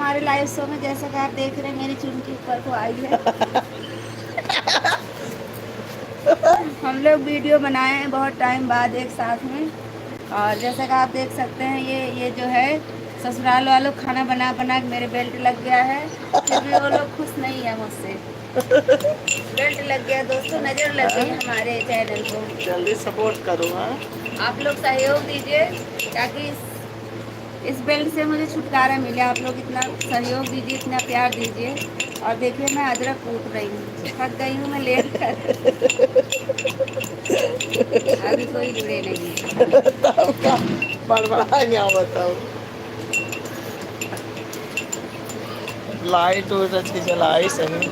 हमारे live show में जैसा कि आप देख रहे हैं मेरी चुनकी ऊपर को आई है। हम लोग वीडियो बनाए हैं बहुत टाइम बाद एक साथ में, और जैसा कि आप देख सकते हैं ये जो है ससुराल वालों खाना बना बना के मेरे बेल्ट लग गया है, फिर भी वो लोग खुश नहीं है मुझसे। बेल्ट लग गया दोस्तों, नज़र लग गई हमारे चैनल को। जल्दी सपोर्ट करो। हाँ, आप लोग सहयोग दीजिए ताकि इस बेल्ट से मुझे छुटकारा मिले। आप लोग इतना सहयोग दीजिए, इतना प्यार दीजिए। और देखिए मैं अदरक कूट रही हूँ, थक गई हूँ मैं लेट कर। अभी कोई जुड़े नहीं है। तब का बड़बड़ा यहाँ बताओ। लाइट हो रही जलाई सही।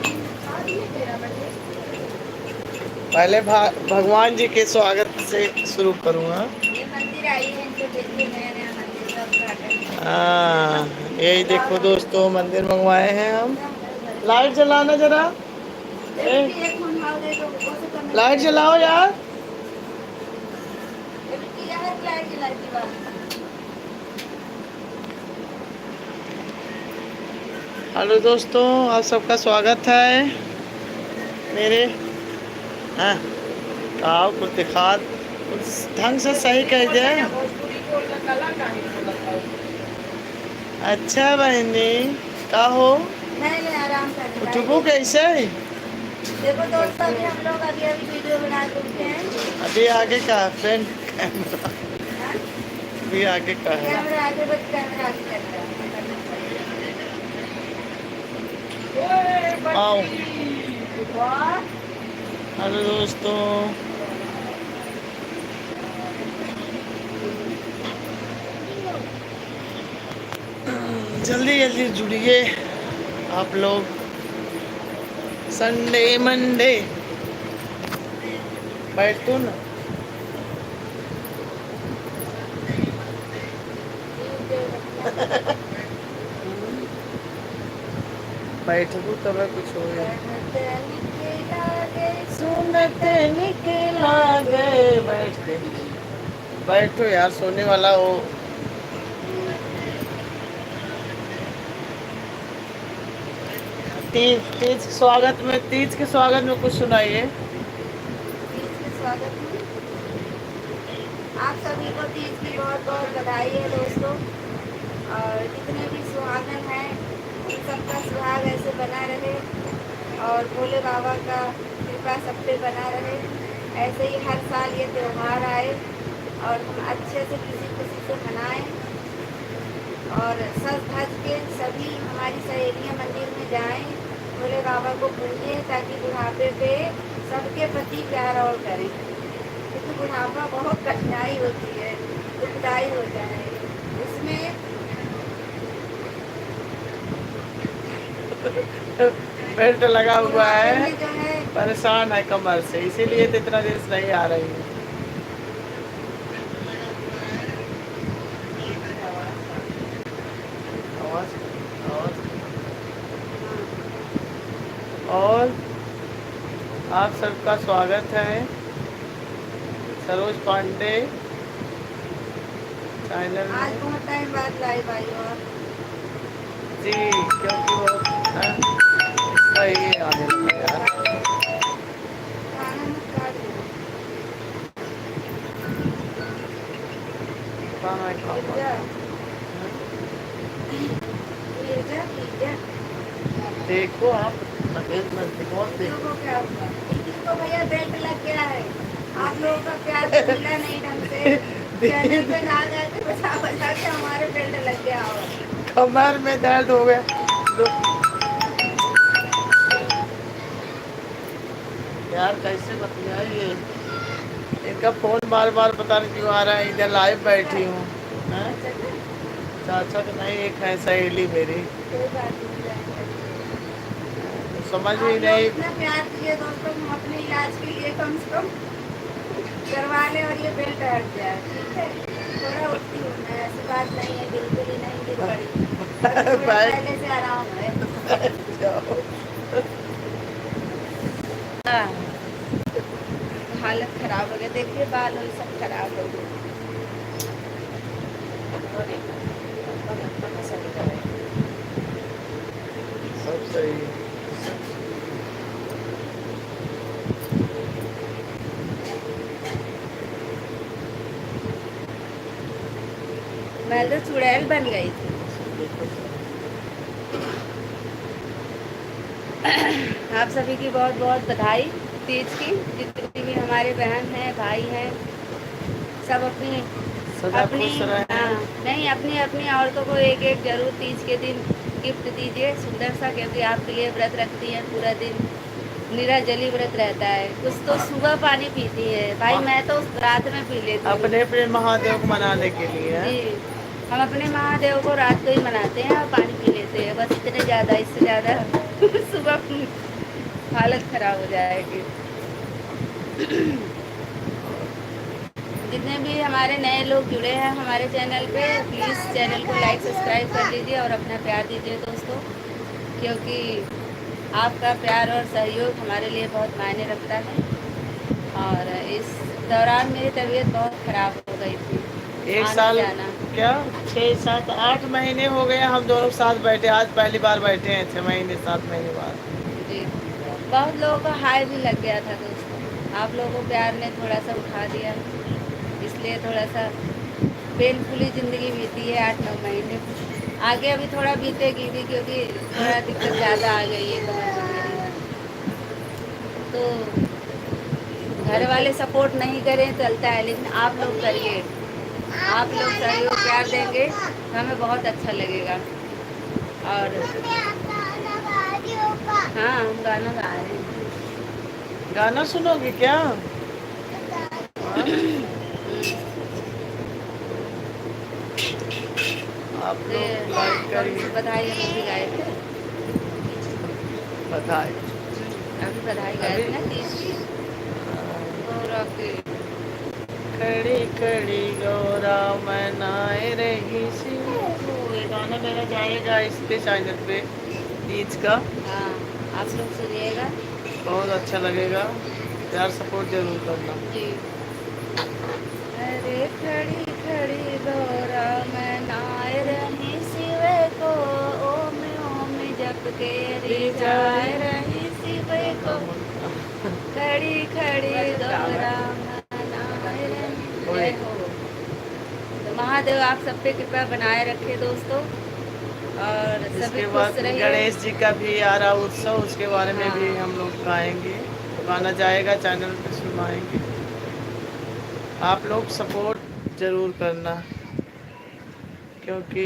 पहले भगवान जी के स्वागत से शुरू करूँगा। ये मंदिर आई है, जो देखिए नया नया मंदिर का उद्घाटन। हाँ, यही देखो दोस्तों, मंदिर मंगवाए हैं हम। लाइट जलाना जरा। लाइट जलाओ यार। हेलो दोस्तों, आप सबका स्वागत है मेरे। हाँ, आओ कुछ दिखा, कुछ ढंग से सही कह दे। अच्छा बहन जी, का हो नहीं आराम कर उठबू कैसे? देखो दोस्तों, अभी हम लोग अभी वीडियो बना के उठे हैं। अभी आगे का फ्रेंड कैमरा, अभी आगे का है। कैमरा आगे, बस कैमरा आगे कर रहा है। आओ। हेलो दोस्तों, जल्दी जल्दी जुड़िए आप लोग। संडे मंडे बैठो ना। बैठबू तब कुछ हो। सुनते निकला गए। बैठ के बैठो यार, सोने वाला हो। तीज स्वागत में, तीज के स्वागत में कुछ सुनाइए। तीज के स्वागत में आप सभी को तीज की बहुत बहुत बधाई है दोस्तों। और जितने भी सुहागन हैं उन सबका सुहाग ऐसे बना रहे, और भोले बाबा का कृपा सब पे बना रहे। ऐसे ही हर साल ये त्यौहार आए और हम अच्छे से खुशी खुशी से मनाएं। और सज धज के सभी हमारी सहेलियाँ मंदिर में जाएं, भोले बाबा को पूजें, ताकि बुढ़ापे पे सबके प्रति प्यार और करें। क्योंकि बुढ़ापा बहुत कठिनाई होती है, दुखदाई होता है। इसमें बेल्ट लगा हुआ है, जो है परेशान है कमर से, इसीलिए तो इतना देर से नहीं आ रही है। और आप सबका स्वागत है सरोज पांडे चैनल आज में। बहुत टाइम बाद लाइव आई हो आप। जी, क्योंकि वो इसका ये आने लगा यार। खाना मत काट दो। खाना पिज्जा, पिज्जा, पिज्जा। देखो आप सफेद मिर्ची बहुत देखो। क्या हुआ? इनको भैया बेल्ट लग गया है। आप लोगों का प्यार तो मिला नहीं ढंग से। चैनल पे ना जाके बचा बचा के हमारे बेल्ट लग गया हो। कमर में दर्द हो गया। यार कैसे बतियाइए, इनका फोन बार बार पता नहीं क्यों आ रहा है। इधर लाइव बैठी हूँ। चाचा तो नहीं, एक है सहेली मेरी, कोई बात नहीं, जाएंगे। समझ आप ही लोग नहीं। इतना प्यार दिए दोस्तों, हम अपने इलाज के लिए कम से कम करवा लें और ये बेल्ट हट जाए, ठीक है? थोड़ा उठती हूँ मैं, ऐसी बात नहीं है, बिल्कुल ही नहीं गिर पड़ी। थोड़ा पहले से आराम है। हालत खराब हो गई, देखिए बाल वाल सब खराब हो गए। सही है। मैं तो चुड़ैल बन गई थी। आप सभी की बहुत बहुत बधाई तीज की। जितनी भी हमारे बहन हैं भाई हैं सब अपनी सदा अपनी खुश रहें। हाँ नहीं अपनी अपनी औरतों को एक एक जरूर तीज के दिन गिफ्ट दीजिए सुंदर सा, क्योंकि आपके लिए व्रत रखती हैं पूरा दिन। निराजली व्रत रहता है। कुछ तो सुबह पानी पीती है भाई, मैं तो रात में पी लेती हूँ। अपने अपने महादेव को मनाने के लिए। जी, हम अपने महादेव को रात को ही मनाते हैं और पानी पी लेते हैं, बस इतने ज़्यादा, इससे ज़्यादा सुबह हालत खराब हो जाएगी। जितने भी हमारे नए लोग जुड़े हैं हमारे चैनल पे, प्लीज़ चैनल को लाइक सब्सक्राइब कर लीजिए और अपना प्यार दीजिए दोस्तों, क्योंकि आपका प्यार और सहयोग हमारे लिए बहुत मायने रखता है। और इस दौरान मेरी तबीयत बहुत ख़राब हो गई थी, एक आना साल जाना। क्या 6 7 8 महीने हो गए हम दोनों साथ बैठे, आज पहली बार बैठे हैं 6 महीने 7 महीने बाद। जी, बहुत लोगों का हाय भी लग गया था दोस्तों, आप लोगों को प्यार ने थोड़ा सा उठा दिया, इसलिए थोड़ा सा पेनफुली ज़िंदगी बीती है 8 9 महीने। आगे अभी थोड़ा बीतेगी भी, क्योंकि थोड़ा दिक्कत ज़्यादा आ गई है कमर में मेरी। तो घर वाले सपोर्ट नहीं करें चलता है, लेकिन आप लोग करिए, आप लोग सहयोग प्यार देंगे तो हमें बहुत अच्छा लगेगा। और हाँ, हम गाना गा रहे हैं। गाना सुनोगे क्या? हाँ? आप लोग लाइक कौन सी करिए। बधाई हम अभी गाए थे? बधाई। अभी बधाई गाए थे ना तीज की। गौरव की खड़ी खड़ी गौरा मनाए रही सी। ये गाना मेरा जाएगा इस पे चैनल पे तीज का, हाँ, आप लोग सुनिएगा बहुत अच्छा लगेगा। प्यार सपोर्ट जरूर करना। जी। अरे खड़ी खड़ी गौरा मैं नाय रही शिवे को, ओम ओम जप के रे जाय रही शिवे को, खड़ी खड़ी गौरा मैं नाय रही। जय हो। तो महादेव आप सब पे कृपा बनाए रखे दोस्तों, और सभी इसके खुश बाद रहिए। गणेश जी का भी आ रहा उत्सव, उसके बारे में भी हाँ। हम लोग गाएंगे, तो गाना जाएगा चैनल पे सुनाएंगे। आप लोग सपोर्ट जरूर करना, क्योंकि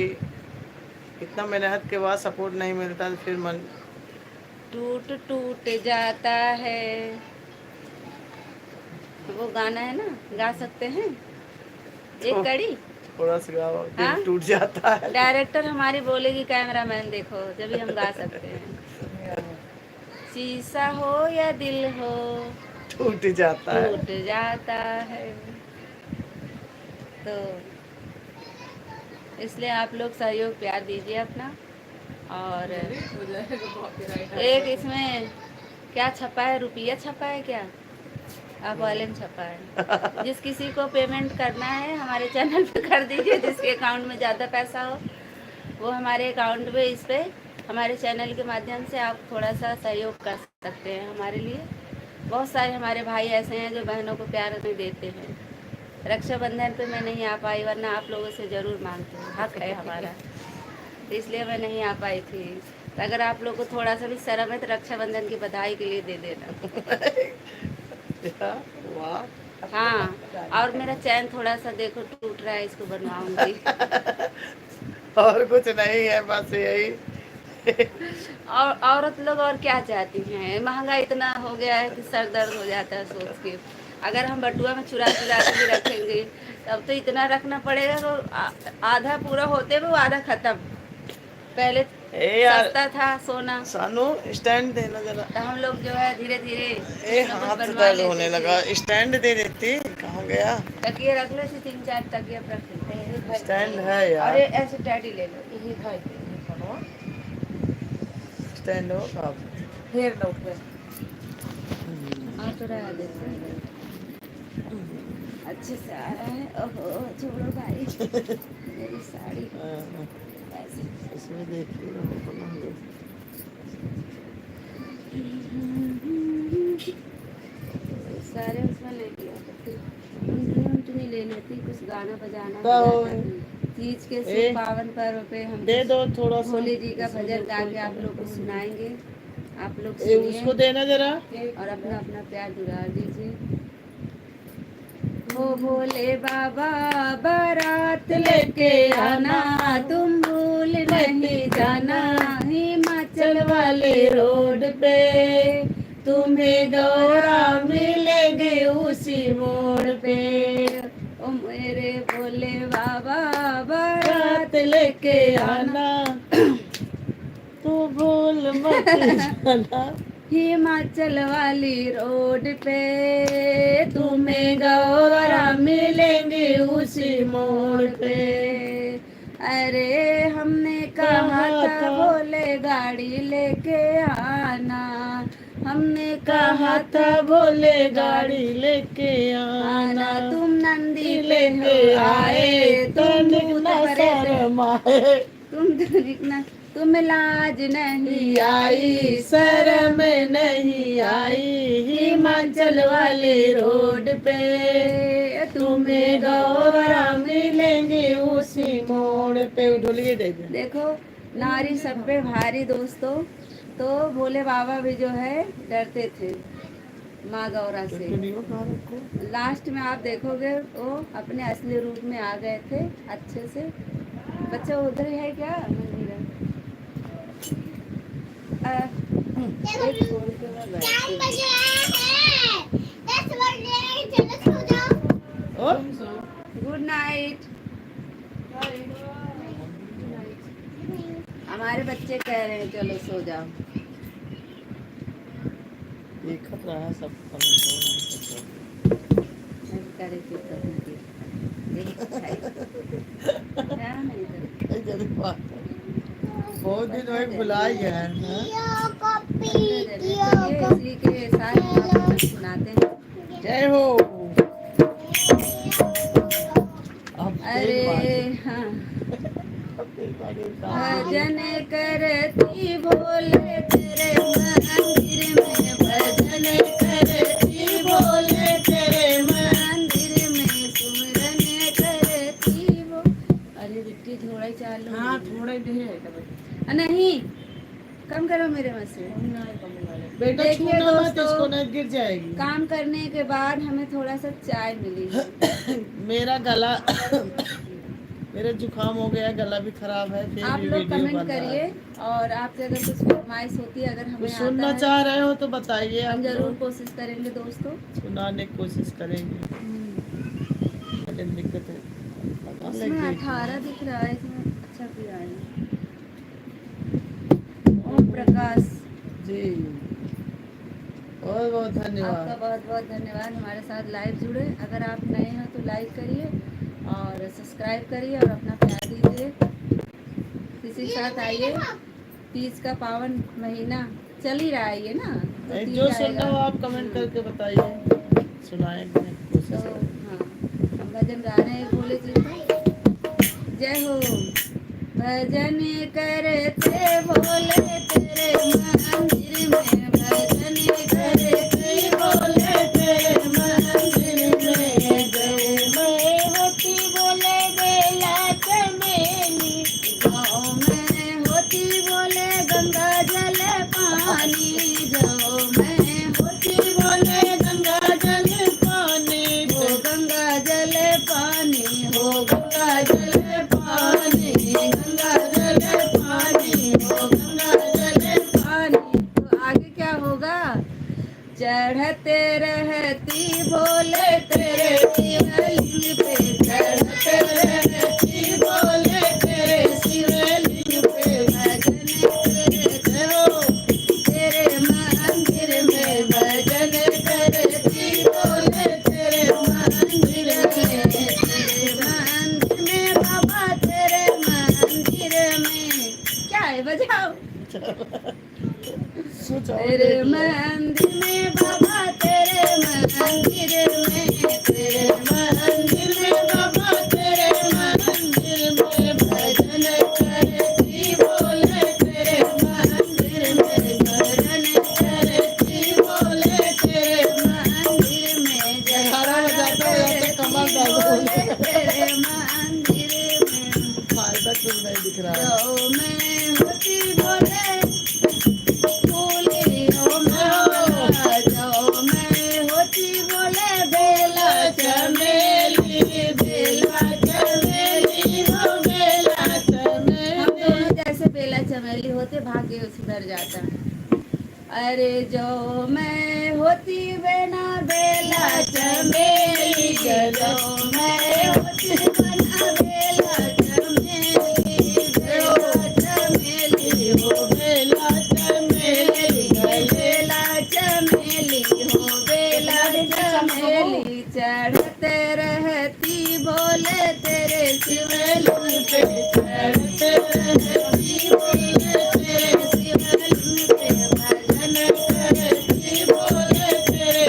इतना मेहनत के बाद सपोर्ट नहीं मिलता तो फिर मन टूट टूट जाता है, वो गाना है ना, गा सकते हैं एक तो कड़ी। थोड़ा सा गाओ, हाँ, दिल टूट जाता है। डायरेक्टर हमारी बोलेगी कैमरामैन देखो, जब भी हम गा सकते हैं। शीशा हो या दिल हो टूट जाता है। टूट जाता है। तो इसलिए आप लोग सहयोग प्यार दीजिए अपना। और एक इसमें क्या छपा है, रुपया छपा है क्या? आप वॉलेट छपा है। जिस किसी को पेमेंट करना है हमारे चैनल पे कर दीजिए, जिसके अकाउंट में ज़्यादा पैसा हो वो हमारे अकाउंट पे, इस पे हमारे चैनल के माध्यम से आप थोड़ा सा सहयोग कर सकते हैं हमारे लिए। बहुत सारे हमारे भाई ऐसे हैं जो बहनों को प्यार नहीं देते हैं। रक्षाबंधन पे मैं नहीं आ पाई, वरना आप लोगों से ज़रूर मांगती हूँ, हक है हमारा, तो इसलिए मैं नहीं आ पाई थी। तो अगर आप लोग को थोड़ा सा भी शर्म है तो रक्षाबंधन की बधाई के लिए दे देना। वाह। हाँ, और मेरा चैन थोड़ा सा देखो टूट रहा है, इसको बनवाऊंगी। और कुछ नहीं है, बस यही। और औरत लोग और क्या चाहती हैं? महंगा इतना हो गया है कि सर दर्द हो जाता है सोच के। अगर हम बटुआ में चुरा चुरा के भी रखेंगे तब तो इतना रखना पड़ेगा, तो आधा पूरा होते हुए आधा खत्म। पहले ए यार सस्ता था सोना, सानू स्टैंड देना जरा। तो हम लोग जो है धीरे धीरे ए कुछ न कुछ हाथ बनवा दर्द लेते होने थे। लगा, स्टैंड दे देती। कहाँ गया? तकिए रख लो, 3 4 तकिए रख लेते हैं। स्टैंड है यार। अरे ऐसे टैडी ले लो, यही घर स्टैंड हो कहाँ? फिर लो फिर। तो रहा देते हैं, अच्छे से आ रहा है। ओहो छोड़ो भाई, मेरी साड़ी हाँ, ऐसे। इसमें देखिए। गाना बजाना तो बजाता थी। तीज के ए, शुभ पावन पर्व पे हम दे दो थोड़ा सा भोले जी का भजन गा के आप लोग को सुनाएंगे। आप लोग ए, सुनिए उसको देना जरा। और अपना अपना प्यार दुलार दीजिए। ओ भोले बाबा बारात लेके आना, तुम भूल नहीं जाना, हिमाचल वाले रोड पे तुम्हें गौरा मिलेंगे उसी मोड़ पे। ओ मेरे भोले बाबा बारात लेके आना, तू भूल मत जाना, हिमाचल वाली रोड पे तुम्हें गौरा मिलेंगे उसी मोड़ पे। अरे हमने कहा था भोले गाड़ी लेके आना, हमने कहा था भोले गाड़ी लेके आना, आना, तुम नंदी पे लेके हो आए, तुम भूत भरे थे, माए, तुम दिखना, तुम लाज नहीं आई, शर्म नहीं आई, हिमाचल वाले रोड पे तुम्हें गौरा मिलेंगे उसी मोड़ पे। ढोलिए दे दे। देखो नारी सब पे भारी दोस्तों, तो भोले बाबा भी जो है डरते थे माँ गौरा से। लास्ट में आप देखोगे वो अपने असली रूप में आ गए थे अच्छे से। बच्चा उधर ही है क्या मंदिर है? एक फोन पे मैं बैठती हूँ। और गुड नाइट। हमारे बच्चे कह रहे हैं चलो सो जाओ। देखत रहा सब मैं करे थे करने की। क्या नहीं करे। बहुत दिन हो बुला गया है ना। इसी के साथ हम सुनाते हैं। जय हो। अरे हाँ भजन करती भोले तेरे मंदिर में, भजन करती भोले तेरे मंदिर में, सुमरन करती वो। अरे रिक्की थोड़ा ही चालू। हाँ थोड़ा ही है। नहीं कम करो मेरे में से। बेटा देखिए छूना मत, दोस्तों, इसको नहीं गिर जाएगी। काम करने के बाद हमें थोड़ा सा चाय मिली है। मेरा गला मेरा जुकाम हो गया, गला भी खराब है। फिर आप भी लोग वीडियो कमेंट बन रहा करिए है। और आपसे अगर कुछ फरमाइश होती है, अगर हमें कुछ आता सुनना है चाह रहे हो तो बताइए, हम हम जरूर लोग कोशिश करेंगे दोस्तों। सुनाने की कोशिश करेंगे। लेकिन दिक्कत है पता लग इसमें गई। 18 दिख रहा है, इसमें अच्छा किया है। ओम प्रकाश जी बहुत बहुत आपका धन्यवाद। बहुत बहुत धन्यवाद हमारे साथ लाइव जुड़े। अगर आप नए हैं तो लाइक करिए और सब्सक्राइब करिए और अपना प्यार दीजिए। किसी के साथ आइए। तीज का पावन महीना चल ही रहा है ये ना, तो तीज जो सुनना हो आएगा। आप कमेंट करके बताइए, सुनाएंगे तो कोशिश करेंगे। हाँ हम भजन गा रहे हैं भोले जी का। जय हो। भजन करते भोले तेरे मंदिर में, भजन करते भोले तेरे मंदिर में, गौ में होती भोले बेला चमेली, गाँव में होती भोले गंगा जल पानी, गाँव में होती भोले गंगा जल पानी, हो गंगा जल पानी, हो गंगा जल पानी, गंगा जल पानी, हो गंगा जल पानी। तो आगे क्या होगा? चढ़ते रहती भोले तेरे शिवलिंग पे, चढ़ते रहती भोले तेरे शिवलिंग पे, भजन करते हो तेरे मंदिर में, भजन करती भोले तेरे मंदिर में, तेरे मंदिर में बाबा तेरे मंदिर में। क्या है बजाओ। तेरे मंदिर में बाबा तेरे मंदिर में, तेरे मंदिर में बाबा तेरे मंदिर में, भजन करती भोले तेरे मंदिर में, भजन करती भोले तेरे मंदिर में, जयकारा लगाते भोले तेरे चमेली होते भाग्य सुधर जाता। अरे जो मैं होती बिना बेला चमेली, जो मैं होती बिना बेला चमेली, बेला चमेली हो बेला चमेली, बेला चमेली हो बेला चमेली, चढ़ते रहती बोले तेरे शिवलिंग पे, चढ़ते रहती बोले तेरे शिवलिंग पे, भजन करती बोले तेरे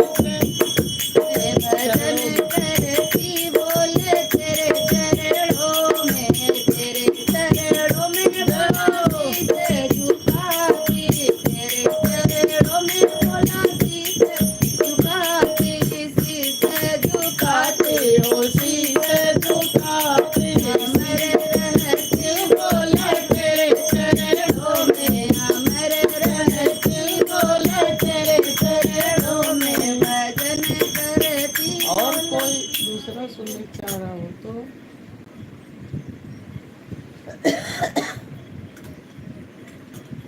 भजन करती बोले तेरे चरणों में, तेरे चरणों में बोलती से झुकाती, तेरे चरणों में बोलती से झुकाती, शीश झुकाती हो शीश झुकाती, अमर रहती बोले तेरे चरणों में, अमर रहती बोले तेरे चरणों में, भजन करती। और कोई दूसरा सुनने चाह रहा हो तो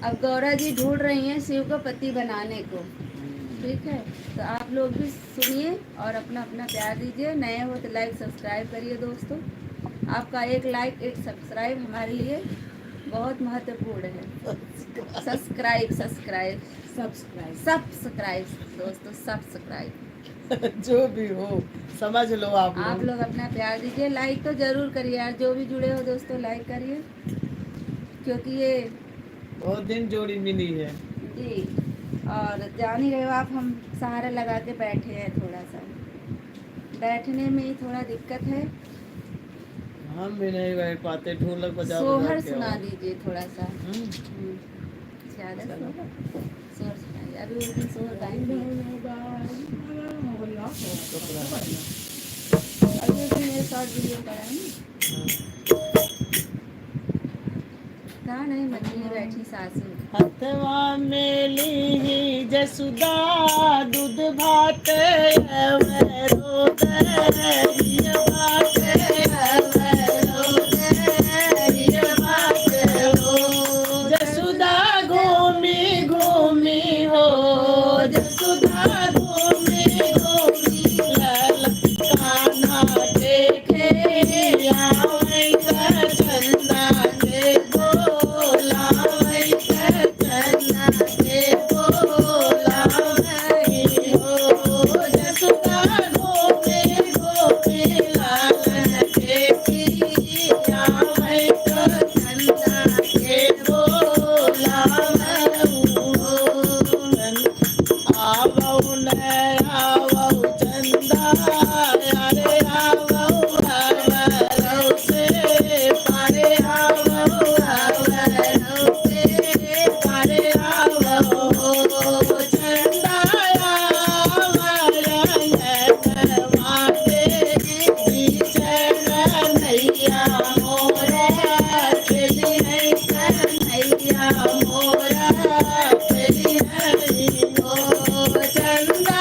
अब गौरा जी ढूंढ रही हैं शिव को पति बनाने को, ठीक है। तो आप लोग भी सुनिए और अपना अपना प्यार दीजिए। नए हो तो लाइक सब्सक्राइब करिए दोस्तों। आपका एक लाइक एक सब्सक्राइब हमारे लिए बहुत महत्वपूर्ण है। सब्सक्राइब सब्सक्राइब सब्सक्राइब सब्सक्राइब दोस्तों, सब्सक्राइब। जो भी हो समझ लो आप आप लोग अपना प्यार दीजिए, लाइक तो जरूर करिए यार। जो भी जुड़े हो दोस्तों लाइक करिए, क्योंकि ये बहुत दिन जोड़ी मिली है। जी, और जान ही रहे हो आप, हम सहारा लगा के बैठे हैं। थोड़ा सा बैठने में ही थोड़ा दिक्कत है। हम भी नहीं बैठ पाते, ढोलक बजा सोहर के सुना आओ। दीजिए थोड़ा सा। हम्म, ज़्यादा चलो। सोहर सुनाइए। अभी उस दिन सोहर गाएंगे। अभी उस दिन मेरे शॉर्ट वीडियो पड़ा है ना। कहाँ नहीं मछली बैठी सासू। हथवा में ली जसुदा दूध भात अवरो दरिया भात अवरो दरिया भात हो। जसुदा घूमी घूमी हो, जसुदा घूमी घूमी लाल कान्हा देखे आवे चंदा के बोलावे चंदा के बोलावे हो। जसुदा घूमे घूमे लाल देखे आवे चंदा के बोलावे हो। आवौ न आवौ चंदा, अरे आवौ आवरौ से पारे, आवौ आवरौ से पारे आवौ चंदा, आवरंगनवा के बीच कन्हैया मोरा खेली है, कन्हैया मोरा खेली है हो। चंदा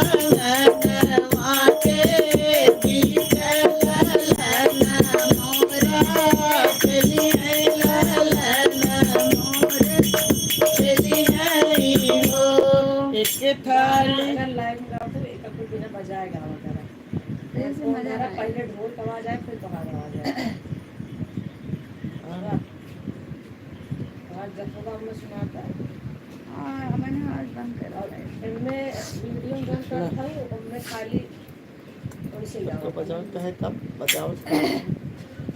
आवरंगनवा के बीच ललन मोरा खेली है, ललन मोरा खेली है हो। एक थाली अगर लाइव में गाओ तो एक कुछ दिन बजाएगा वगैरह। ऐसे मजा मेरा आएगा। पहले ढोल का आवाज आए फिर तुम्हारा आवाज आए। आज जसोदा हमने सुनाता है हाँ, मैंने आज बंद कर और दिया है। इनमें वीडियो में जो करता है उनमें खाली थोड़ी सी तो बजाओ है तब बजाओ।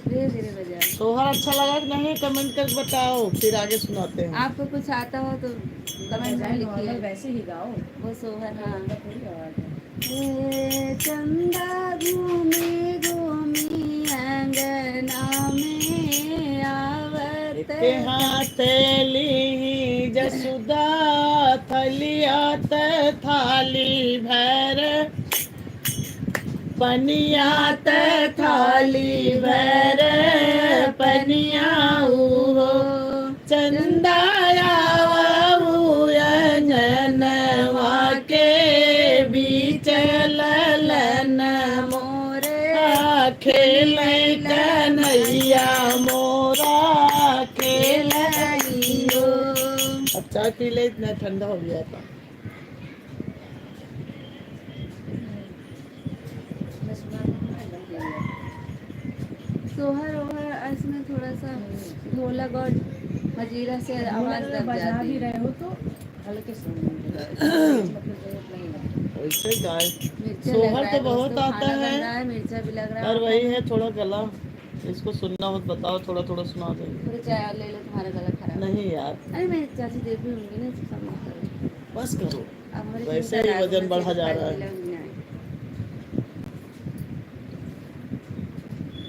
धीरे धीरे बजाए। सोहर अच्छा लगा कि नहीं, कमेंट कर बताओ, फिर आगे सुनाते हैं। आपको कुछ आता हो तो कमेंट में लिखिए। वैसे ही गाओ। वो सोहर हाँ। थोड़ी आवाज है। हे चंदा घूमी घूमी अंगना में आवत के हाथ ली जसुदा थलियात थाली भर, पनियात थाली भर पनिया हो। चंदाया जनवा के बीच ललन मोरे खेल कन्हैया मोरा चाय पी ले, इतना ठंडा हो गया था। सोहर ओहर इसमें थोड़ा सा ढोलक और मजीरा से आवाज दब बजा जाती भी है। रहे हो तो हल्के से मतलब जरूरत नहीं है। वैसे गाय मिर्चा लग सोहर रहा तो है बहुत दोस्तों, आता खाना बन है, रहा है, मिर्चा भी लग रहा है। और आँखों वही में। है थोड़ा गला, इसको सुनना हो तो बताओ, थोड़ा थोड़ा सुना देंगे। थोड़ी चाय और ले लो, तुम्हारा गला खराब है। नहीं यार, अरे मेरी चाची देख भी होंगी ना, तो सब मत करो। बस करो, अब हमारी वैसे चिंता ही लाग वजन में बढ़ा से जा रहा खाई है। लग जाए।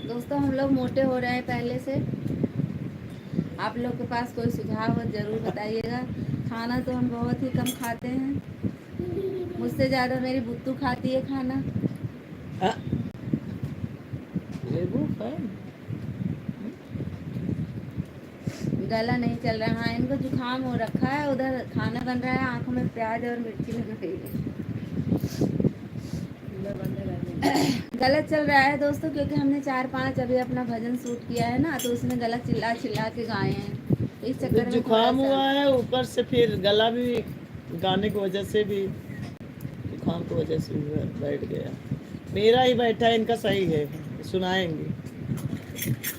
दोस्तों हम लोग मोटे हो रहे हैं पहले से। आप लोग के पास कोई सुझाव हो जरूर बताइएगा। खाना तो हम बहुत ही कम खाते हैं, मुझसे ज़्यादा मेरी बुत्तू खाती है खाना। हाँ, लेबू फैन। गला नहीं चल रहा है, इनको जुकाम हो रखा है, उधर खाना बन रहा है, आंखों में प्याज और मिर्ची लग रही है। गला चल रहा है दोस्तों, क्योंकि हमने 4-5 अभी अपना भजन शूट किया है ना, तो उसमें गला चिल्ला चिल्ला के गाए हैं, इस अभी चक्कर में थोड़ा जुकाम सा। हुआ है, ऊपर से फिर गला भी गाने की वजह से भी, जुकाम की वजह से भी बैठ गया। मेरा ही बैठा है, इनका सही है, सुनाएंगे,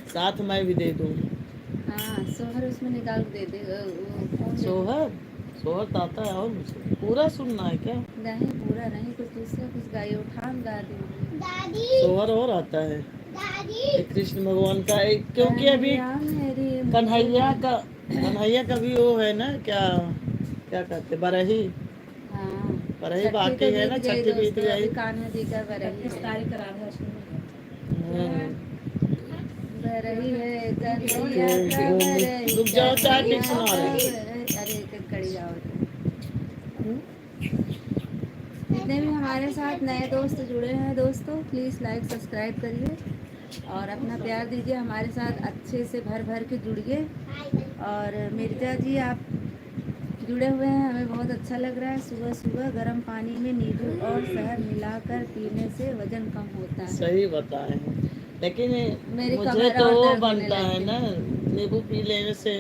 साथ मैं भी दे दूंगी। हाँ सोहर उसमें निकाल के दे दे, वो कौन दे दे? सोहर, सोहर तो आता है, और मुझे पूरा सुनना है क्या? नहीं पूरा नहीं, कुछ दूसरा कुछ गाइए, उठान गा दी। सोहर और आता है, ये कृष्ण भगवान का एक, क्योंकि अभी कन्हैया का भी वो है ना, क्या क्या कहते, बरही, हाँ बरही छठी बाकी तो है ना, बीत गई छठी बीत दोस्तों, गई। अभी कान्हा जी का बरही 25 है। तारीख का राधा अष्टमी है। हम्म। बरही है कन्हैया का बरही, रुक जाओ, चाय पी के कन्हैया सुना का रहे। बरही। अरे एक एक कड़ी जाओ। जितने भी हमारे साथ नए दोस्त जुड़े हैं दोस्तों, प्लीज़ लाइक सब्सक्राइब करिए और अपना प्यार दीजिए, हमारे साथ अच्छे से भर भर के जुड़िए। और मिर्जा जी आप जुड़े हुए हैं, हमें बहुत अच्छा लग रहा है। सुबह सुबह गर्म पानी में नींबू और शहद मिलाकर पीने से वजन कम होता है। सही बताए हैं, लेकिन मेरी मुझे कमर तो और वो दर्द होने बनता है लगती ना, है। नींबू पी लेने से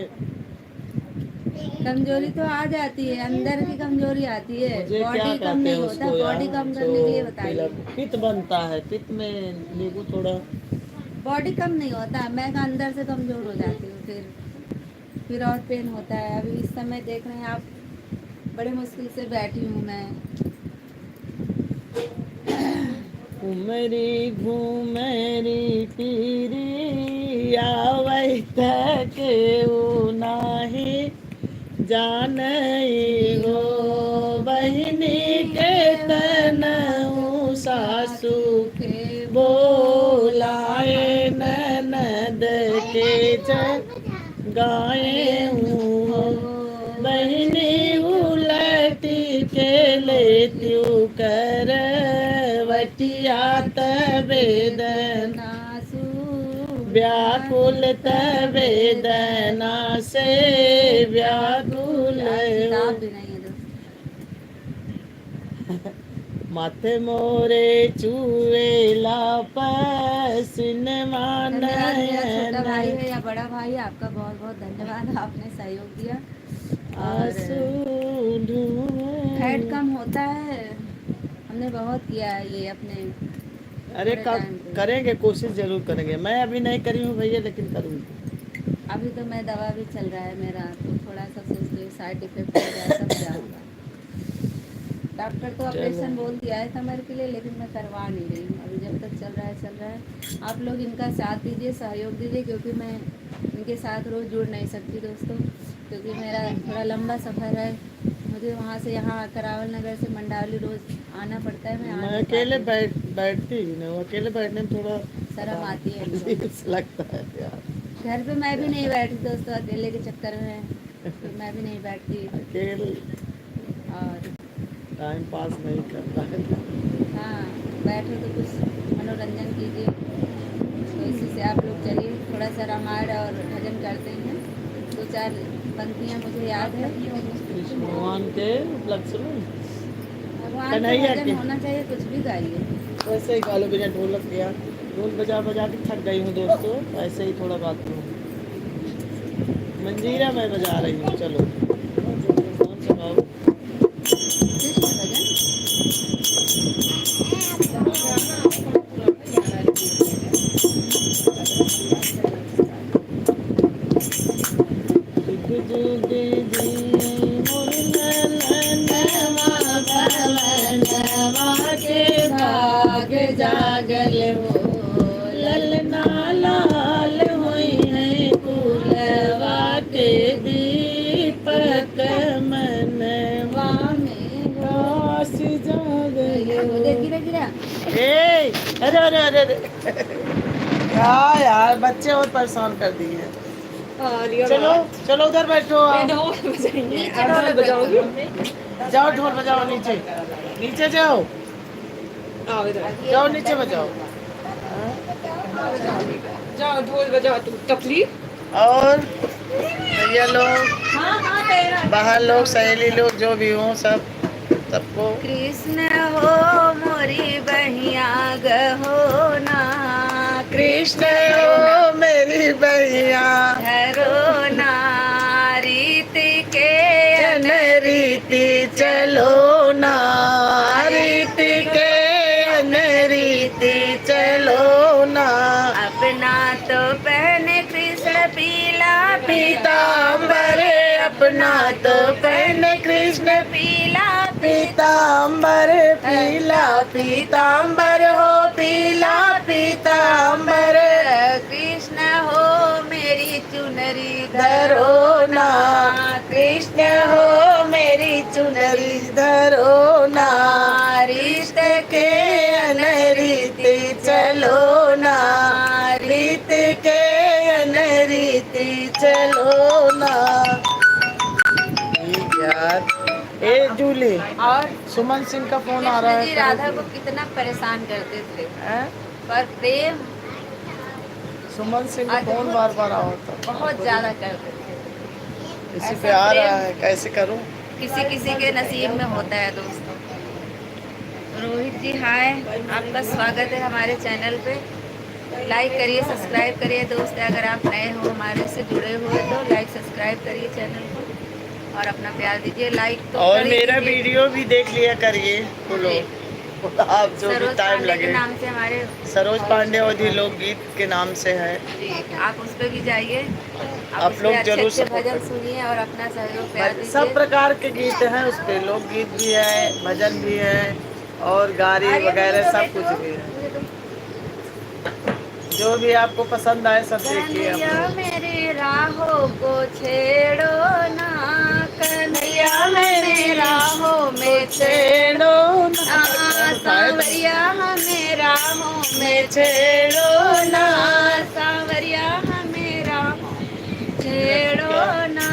कमजोरी तो आ जाती है, अंदर की कमजोरी आती है, मुझे क्या बॉडी कम कहते हैं नहीं होता। उसको यार, बॉडी कम जो करने के लिए बताइए। पित्त बनता है, पित्त में नींबू थोड़ा। बॉडी कम नहीं होता, मैं अंदर से कमजोर हो जाती हूँ, फिर और पेन होता है। अभी इस समय देख रहे हैं आप, बड़े मुश्किल से बैठी हूँ मैं। घुमरी घुमरी पीरी आवै तक नाही जानई हो, बहिनी के तनऊ सासू के बोलाए, ननद के गाए हूँ, बहिनी उलटी के लेत्यू कर वटिया तवेदना, व्याकुल तवेदना से व्याकुल किताब भी नहीं है दोस्त। माथे मोरे चुएला पसीन धन्यवाद। मेरा छोटा भाई नयन है या बड़ा भाई है, आपका बहुत बहुत धन्यवाद, आपने सहयोग दिया। और आंसू फैट ढूंढ। कम होता है, हमने बहुत किया है ये अपने अरे थोड़े टाइम पे। करेंगे, कोशिश जरूर करेंगे। मैं अभी नहीं करी हूँ भैया, लेकिन करूँगी। अभी तो मैं दवा भी चल रहा है मेरा, तो थोड़ा सा सोच रही हूँ साइड इफेक्ट हो जाए तब क्या होगा। डॉक्टर तो ऑपरेशन बोल दिया है कमर के लिए, लेकिन मैं करवा नहीं रही हूँ अभी, जब तक चल रहा है चल रहा है। आप लोग इनका साथ दीजिए, सहयोग दीजिए, क्योंकि मैं इनके साथ रोज़ जुड़ नहीं सकती दोस्तों, क्योंकि मेरा थोड़ा लंबा सफ़र है। मुझे वहाँ से यहाँ करावल नगर से मंडावली रोज़ आना पड़ता है। मैं आ मैं नहीं अकेले पाती हूँ। बैठती ही नहीं हूँ, अकेले बैठने में थोड़ा शर्म आती है इनको। अजीब सा लगता है यार। घर पे मैं भी नहीं बैठती दोस्तों, अकेले के चक्कर में तो मैं भी नहीं बैठती। अकेले और टाइम पास नहीं करता है। हाँ बैठो तो कुछ मनोरंजन कीजिए, तो इसी से आप लोग चलिए थोड़ा सा रामायण और भजन करते हैं। 2-4 पंक्तियाँ मुझे याद है। कृष्ण भगवान के उपलक्ष्य में भगवान का कन्हैया भजन के होना चाहिए, कुछ भी गाइए। वैसे ही गा लो, बिना ढोलक किया, ढोल बजा बजा के थक गई हूँ दोस्तों, ऐसे ही थोड़ा गाती हूँ। मंजीरा मैं बजा रही हूँ, चलो। जुगे जी मोर ललनवा भवनवा के भाग जागल हो ललना लाल होई है फूलवा के दीपक मनवा में रास जागल गिरा गिरा ए अरे अरे अरे अरे क्या यार बच्चे और परेशान कर दिए हैं। चलो चलो उधर बैठो आप। नीचे ढोल बजाओगी जाओ ढोल बजाओ नीचे नीचे जाओ जाओ नीचे बजाओ। जाओ ढोल बजाओ तुम टपली। और भैया लोग बाहर लोग सहेली लोग जो भी हों सबको कृष्ण हो मोरी बहिया गहो ना कृष्ण हो मेरी भैया धरो ना रीति के रीति चलो ना रीति के रीति चलो ना अपना तो पहने कृष्ण पीला पीताम्बर अपना तो पहने कृष्ण पीला पीताम्बर पीला पीताम्बर हो पीला पीताम्बर कृष्ण हो मेरी चुनरी धरो ना कृष्ण हो मेरी चुनरी धरो ना रिश्ते के अनरीति चलो ना रीत के अनरीति चलो ना। यार ए जूली और सुमन सिंह का फोन आ रहा कृष्ण जी है राधा को कितना परेशान करते थे हैं? पर प्रेम सुमन सिंह का फोन बार बार आ होता बहुत ज्यादा करते थे। इसी ऐसा पे आ रहा प्रेम है कैसे करूं। किसी किसी के नसीब में होता है दोस्तों। रोहित जी हाय, आपका स्वागत है हमारे चैनल पे। लाइक करिए सब्सक्राइब करिए दोस्त, अगर आप नए हो हमारे से जुड़े हुए तो लाइक सब्सक्राइब करिए चैनल को और अपना प्यार दीजिए। लाइक तो और कर ही मेरा दीजिए। वीडियो भी देख लिया करिए बोलो आप जो भी सरोज टाइम पांडे के लगे। नाम से हमारे सरोज पांडे अवधि लोकगीत के नाम से है। जी, आप उस पर भी जाइए। आप उस लोग पे जरूर अच्छे support भजन करिए। सुनिए और अपना सहयोग प्यार सब दीजिए। प्रकार के गीत हैं उस पे, लोकगीत भी है भजन भी है और गारी आर्य वगैरह मुझे तो सब कुछ बेटू, भी है। मुझे तो जो भी आपको पसंद आए सब देखिए आप कन्हैया लोग। मेरी राहों को छेड़ो ना, कन्हैया मेरी राहों में छेड़ो ना, सांवरिया हमें राहों में छेड़ो ना, सांवरिया हमें राहों छेड़ो ना।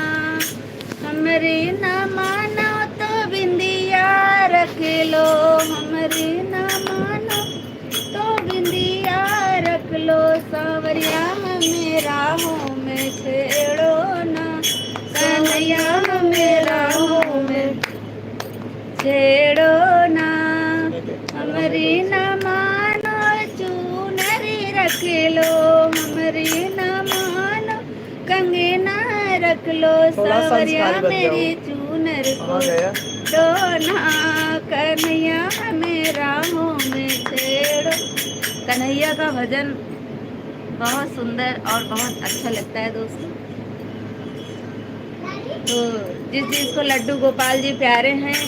हमरी न मानो तो बिंदिया रख लो, हमरी न मानो तो बिंदिया रख लो, सांवरिया हमें राहों में छेड़ो ना, कन्हैया हमें राहों में छेड़ो ना। हमरी न मानो चूनरी रख लो, हमरी न मानो कंगना रख लो, थोड़ा सांवरिया संस्कारी बन जाओ। मेरी चूनर को कहाँ गया? डोना, कन्हैया हमें राहों में छेड़ो। कन्हैया का भजन बहुत सुंदर और बहुत अच्छा लगता है दोस्तों। तो जिस चीज़ को लड्डू गोपाल जी प्यारे हैं,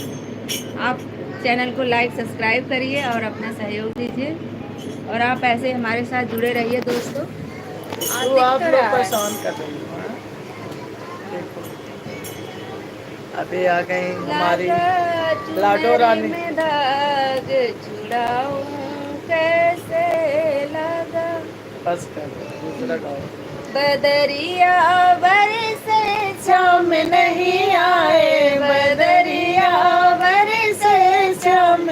आप चैनल को लाइक सब्सक्राइब करिए और अपना सहयोग दीजिए और आप ऐसे हमारे साथ जुड़े रहिए दोस्तों। तो आप लोग परेशान कर रही हो हाँ? देखो अभी आ गई हमारी लाडो रानी। में दाग छुड़ाऊं कैसे लगा, बस कर दो, दूसरा गाओ। बदरिया बरसे शाम नहीं आए बदरिया बरसे शाम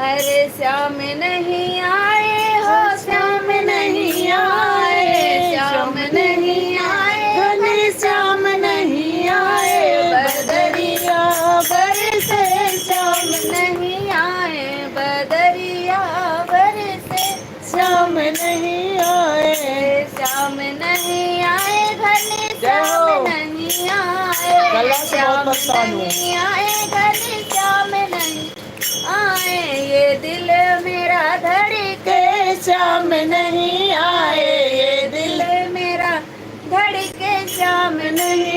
अरे श्याम नहीं आए हो, श्याम नहीं आए, श्याम नहीं आए, घने श्याम नहीं आए बदरिया बरसे श्याम नहीं आए, बदरिया बरसे श्याम नहीं आए श्याम नहीं आए, घने श्याम नहीं आए, गला से बहुत श्याम परेशान हूँ। नहीं आए, घने श्याम नहीं आए, ये दिल मेरा धड़के श्याम नहीं आए ये दिल मेरा धड़के श्याम नहीं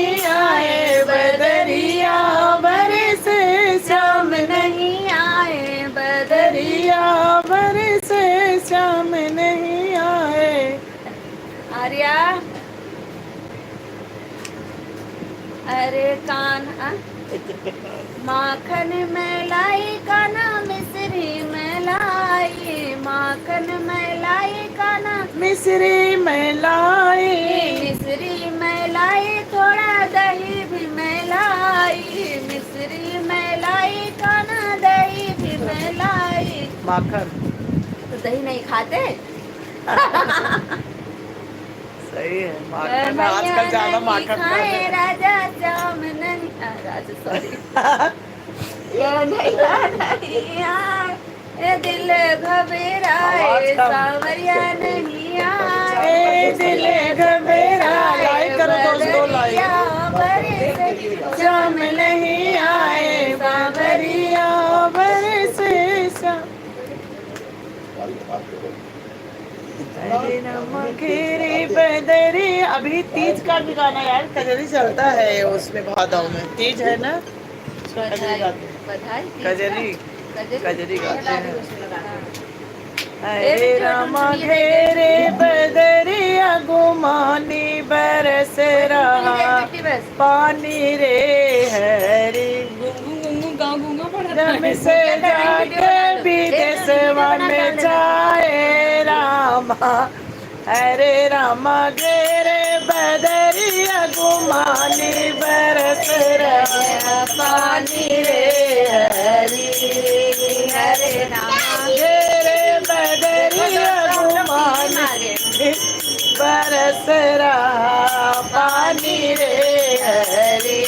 अरे कान्हा माखन मलाई कान्हा मिश्री मलाई माखन मलाई कान्हा मिश्री मलाई मिश्री मलाई थोड़ा दही भी मलाई मिश्री मलाई कान्हा दही भी मलाई। माखन तो दही नहीं खाते? सही है, माखन आजकल ज्यादा माखन खाए राजा जामनन राजा सॉरी ये दिल घबराए सावरिया नहीं आए दिल घबरा। लाइक करो दोस्तों, लाइक। जाम नहीं आए सावरिया बरसे घेरे बदरी। अभी तीज का भी गाना यार कजरी चलता है उसमें, भादव में तीज है ना, कजरी गाते हैं। कजरी कजरी गाते हैं। हरे रामा घेरे बदरिया गुमानी बरस रहा पानी रे हरी रम से जाके विदेशवा में जाए रामा। हरे रामा घेरे बदरिया गुमानी बरस रहा पानी रे हरी। हरे रामा घेरे बदरिया गुमानी बरस रहा पानी रे हरी।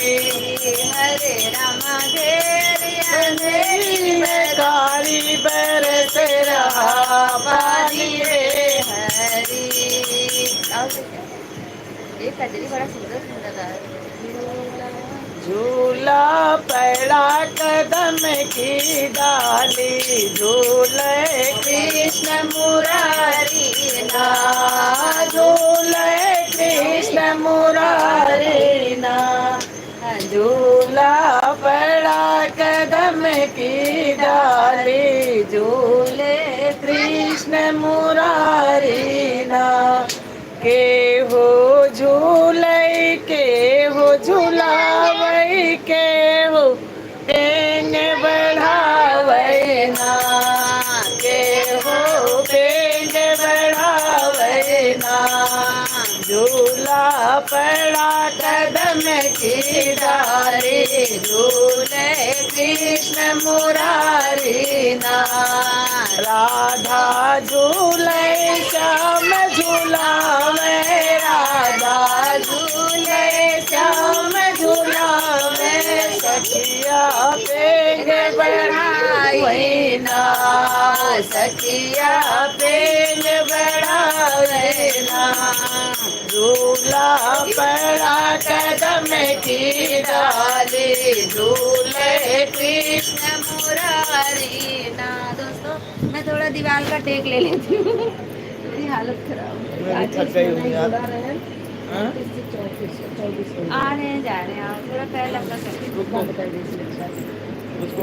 हरे रामा घेरिया अंधेरी में काली बरस रहा पानी रे। हरी। ये कजरी बड़ा सुंदर सुंदर है। झूला पड़ा कदम की डाली झूले कृष्ण मुरारी ना। झूले कृष्ण मुरारी ना। झूला पड़ा कदम की डाली झूले कृष्ण मुरारी ना। के हो झूले के हो झूलावई के हो टेंग बढ़ावई ना। के हो टेंग बढ़ावई ना। झूला पड़ा कदम की डाली झूले कृष्ण मुरारी ना। राधा झूले श्याम झूलावे राधा झूले श्याम झूलावे सखिया पेग बढ़ाई ना। सखिया पेग बढ़ावे ना। झूला पड़ा कदम की डाली झूले कृष्ण मुरारी ना। दोस्तों मैं थोड़ा दीवार का टेक ले लेती हूँ, मेरी हालत खराब है। थक गई हूँ यार। हाँ? आ रहे हैं जा रहे हैं आप थोड़ा पैर लंबा करके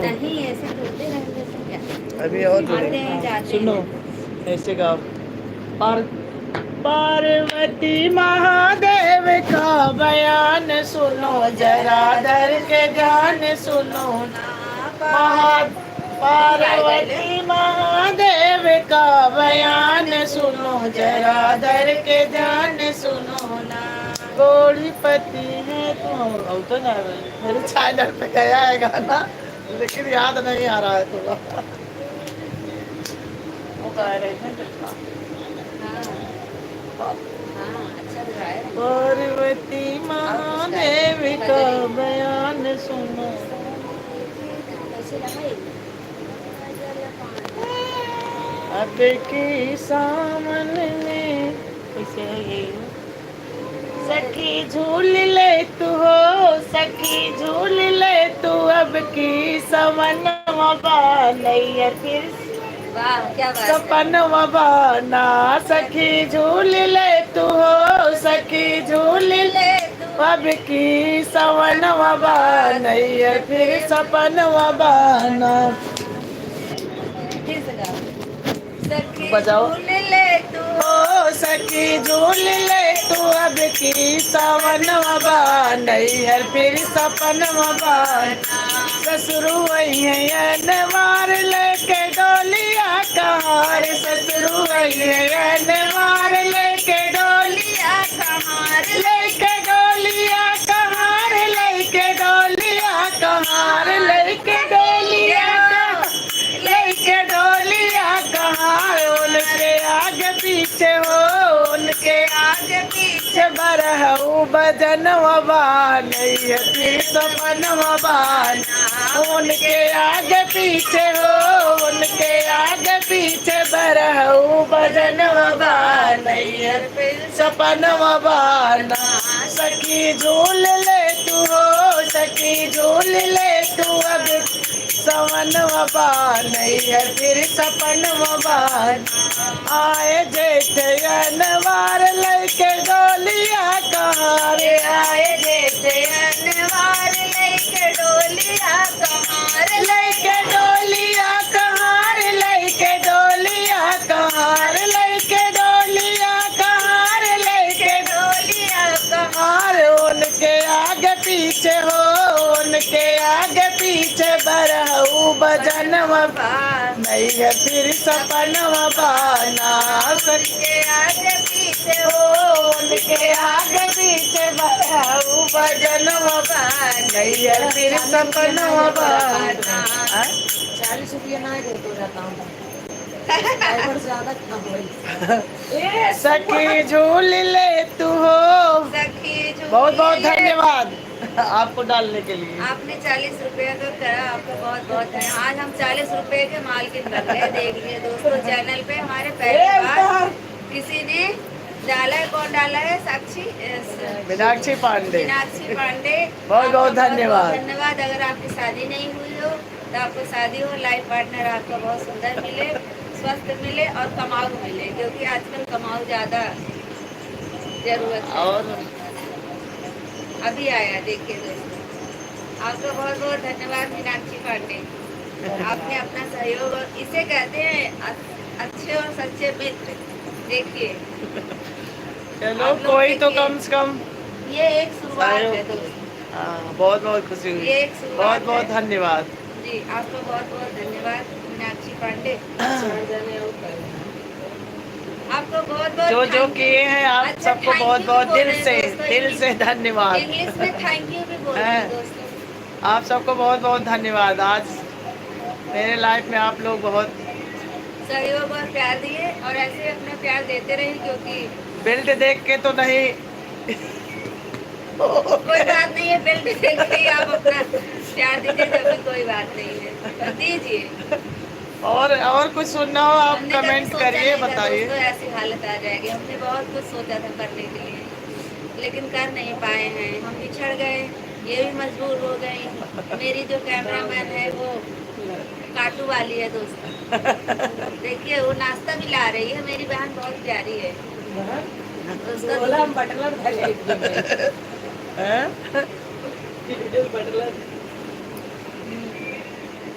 नहीं ऐसे घूमते रहेंगे तो क्या। अभी और आते हैं जाते सुनो हैं। ऐसे गाओ। पार्वती महादेव का बयान सुनो जरा दर के ज्ञान सुनो ना। पार्वती महादेव का बयान सुनो जरा दर के ध्यान सुनो ना। गोड़ीपति है तुम तो ना मेरे चैनल पे गया है गाना लेकिन याद नहीं आ रहा है थोड़ा। वो गा रहे हैं अच्छा दिखाया है। पार्वती महादेव का बयान सुनो। कैसे लगाई अब की सामन में कैसे है ये? सखी झूल ले तू हो सखी झूल ले तू अब की समन नैया फिर वाह क्या बात है। सपन वबाना सखी झूल ले तू हो सखी झूल ले अब की सवन वबानैया फिर सपन वबाना। फिर से गाओ। सखी बजाओ। झूल ले तू ओ सखी झूल ले तू अब की सावन नैहर फिर सपन ससुरु मार लेके डोलिया कहार ससुरु मार लेके डोलिया कहार लेके डोलिया कहार लेके डोलिया कहार लेके डोलिया लेके डोलिया कहार उनके आगे पीछे हो उनके आगे पीछे बरहू बजन नैहर फिर सपन उनके आगे पीछे हो उनके आगे पीछे बरहू बजन नैहर फिर सपन सखी झूल ले तू हो सखी झूल ले तू अब सवन नैहर फिर सपन आए जेठ अनवार लेके डोलिया कहार आए जेठ अनवार लेके डोलिया कहार लेके डोलिया कहार लेके डोलिया कहार लेके डोलिया कहार लेके डोलिया कहार उनके आगे पीछे हो उनके आगे पीछे बरहू बजन नैहर फिर सपन सखी आगे पीछे हो उनके आगे पीछे बरहू बजन नैहर फिर सपन 40 रुपया ना दे तो रहता हूँ ड्राइवर ज्यादा काम होई सखी झूल ले तू हो सखी झूल बहुत बहुत ले। धन्यवाद आपको डालने के लिए आपने 40 रुपए का करा, आपका बहुत बहुत धन्यवाद। आज हम 40 रुपए के मालकिन बन गए। देख लिए दोस्तों, चैनल पे हमारे पहली बार किसी ने डाला है। कौन डाला है? साक्षी मीनाक्षी पांडे मीनाक्षी पांडे। बहुत बहुत धन्यवाद। धन्यवाद। अगर आपकी शादी नहीं हुई हो तो आपको शादी हो, लाइफ पार्टनर आपका बहुत सुंदर मिले, स्वस्थ मिले और कमाऊ मिले, क्योंकि आजकल कमाऊ ज्यादा जरूरत है। और अभी आया, देखिए दोस्तों, आपका बहुत बहुत धन्यवाद मीनाक्षी पांडे। आपने अपना सहयोग, और इसे कहते हैं अच्छे और सच्चे मित्र। देखिए चलो आप लोग कोई तो देखिए। कम से कम ये एक शुरुआत है दोस्तों। बहुत बहुत खुशी हुई। ये एक शुरुआत बहुत बहुत है। धन्यवाद जी, आपका बहुत बहुत धन्यवाद मीनाक्षी पांडे। आपको बहुत बहुत जो जो किए हैं आप अच्छा, सबको thank बहुत you बहुत भी बोल दिल रहे हैं से दोस्तों, धन्यवाद। इंग्लिश में थैंक यू भी बोल रहे हैं दोस्तों। आप सबको बहुत बहुत धन्यवाद। आज मेरे लाइफ में आप लोग बहुत सहयोग और प्यार दिए, और ऐसे अपना प्यार देते रहिए, क्योंकि बेल्ट देख के तो नहीं कोई बात नहीं है। बेल्ट देख के ही आप अपना प्यार दीजिए, जब भी कोई बात नहीं है तो दीजिए। और कुछ सुनना हो आप हमने कभी कमेंट सोचा करिए, नहीं था बताइए। दोस्तों ऐसी हालत आ जाएगी। हमने बहुत कुछ सोचा था करने के लिए, लेकिन कर नहीं पाए हैं। हम बिछड़ गए, ये भी मजबूर हो गई। मेरी जो कैमरामैन है वो काटू वाली है दोस्तों। देखिए वो नाश्ता भी ला रही है। मेरी बहन बहुत प्यारी है। उसका बोला हम बटलर भले हैं?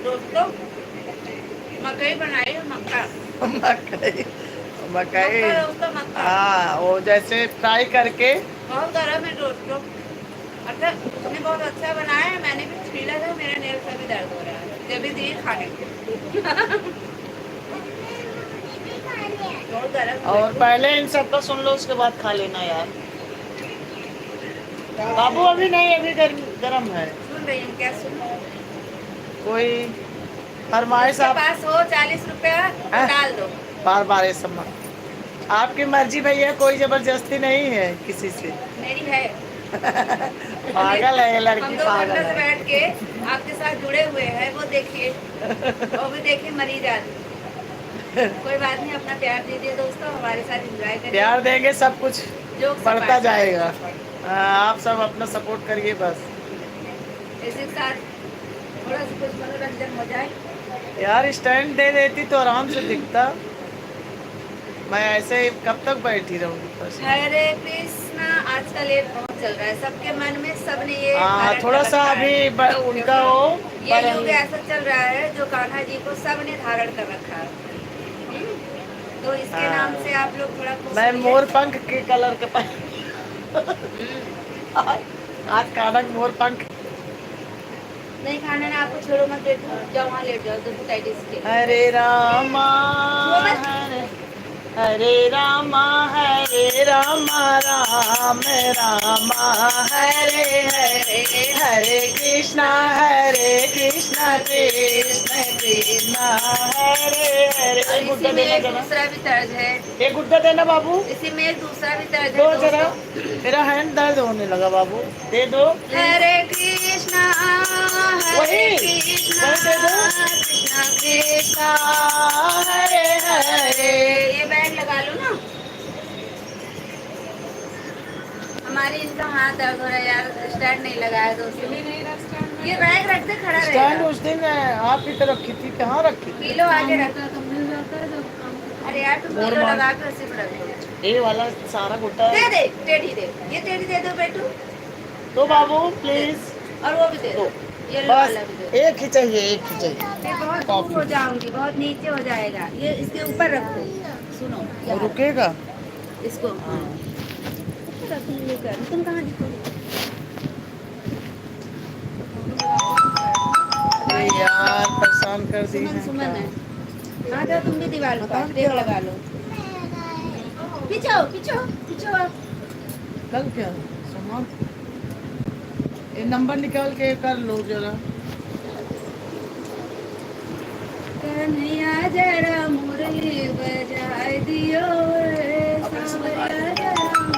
दोस्तों मकई बनाई है, मक्का मकई मकई दोस्तों, मक्का हाँ, वो जैसे फ्राई करके। बहुत गर्म है दोस्तों। अच्छा, उसने बहुत अच्छा बनाया है। मैंने भी छीला था, मेरा नेल का भी दर्द हो रहा है जब भी दिए खाने को। बहुत गर्म है। और पहले इन सबका सुन लो, उसके बाद खा लेना यार। बाबू अभी नहीं, अभी गर्म है। सुन रही हूँ, क्या सुन? कोई फरमाइश जिसके आप पास हो 40 रुपया तो डाल दो। बार बार ये सब आपकी मर्जी भैया, कोई जबरदस्ती नहीं है किसी से। मेरी है। पागल है ये लड़की, हम 2 पागल घंटे से है। बैठ के आपके साथ जुड़े हुए हैं, वो देखिए, वो भी देखिए मरीज आदमी। कोई बात नहीं, अपना प्यार दीजिए दोस्तों, हमारे साथ एंजॉय करिए। प्यार देंगे सब कुछ जोक बढ़ता सपाट। जाएगा। आप सब अपना सपोर्ट करिए बस। इसी के साथ थोड़ा सा कुछ मनोरंजन हो जाए। यार स्टैंड दे देती तो आराम से दिखता। मैं ऐसे ही कब तक बैठी रहूंगी बस। हरे कृष्णा। आजकल ये बहुत चल रहा है सबके मन में, सबने ये हाँ, धारण थोड़ा कर सा रखा अभी है। उनका वो ये युग ऐसा चल रहा है जो कान्हा जी को सबने धारण कर रखा है। तो इसके हाँ। नाम से आप लोग थोड़ा खुश मैं होइए। मोर पंख के कलर के हम्म, आज खाना मोर पंख। नहीं खाना ना, आपको छोड़ो मत, बैठो जाओ वहाँ लेट जाओ, तो टाइटिस के हरे रामा वो मत। हरे हरे रामा राम रामा हरे हरे हरे कृष्णा कृष्ण कृष्णा हरे हरे। एक और गुड्डा इसी में देना एक जरा, दूसरा भी तर्ज है, एक गुड्डा देना बाबू। इसी में एक दूसरा भी तर्ज है दो जरा, दोस्तों। मेरा हैंड दर्द होने लगा बाबू, दे दो। हरे कृष्णा वही कृष्णा वही दे दो। कृष्णा कृष्णा हरे हरे। ये बैग लगा लो ना, हमारी इनका हाथ दर्द हो रहा है यार, स्टैंड नहीं लगाया दोस्तों। ये बैग रख दे, खड़ा स्टैंड रहेगा। उस दिन आप ही तो रखी थी, कहाँ रखी थी? पीलो आगे रख। अरे यार तुम मोर पीलो मांग। लगा के उसी पर रख दो। ये वाला सारा गुड्डा दे दे, टेढ़ी दे, ये टेढ़ी दे दो बेटू। तो बाबू प्लीज और वो भी दे दो, ये बस वाला भी दे दो। एक ही चाहिए, एक ही चाहिए। फिर बहुत दूर हो जाऊंगी, बहुत नीचे हो जाएगा, ये इसके ऊपर रखो। सुनो वो यहाँ रुकेगा। इसको, हाँ ऊपर रखो, ये कर तुम कहाँ दिखोगे? अरे यार परेशान कर दी सुमन है सुमन है, क्या? आ जाओ तुम भी दीवार बता पर, क्या? टेप लगा लो। पीछे आओ, पीछे आओ, पीछे आओ। कल क्या सामान, ये नंबर निकाल के कर लो जरा। कन्हैया जरा मुरली बजाए दियो रे, सांवरिया जरा।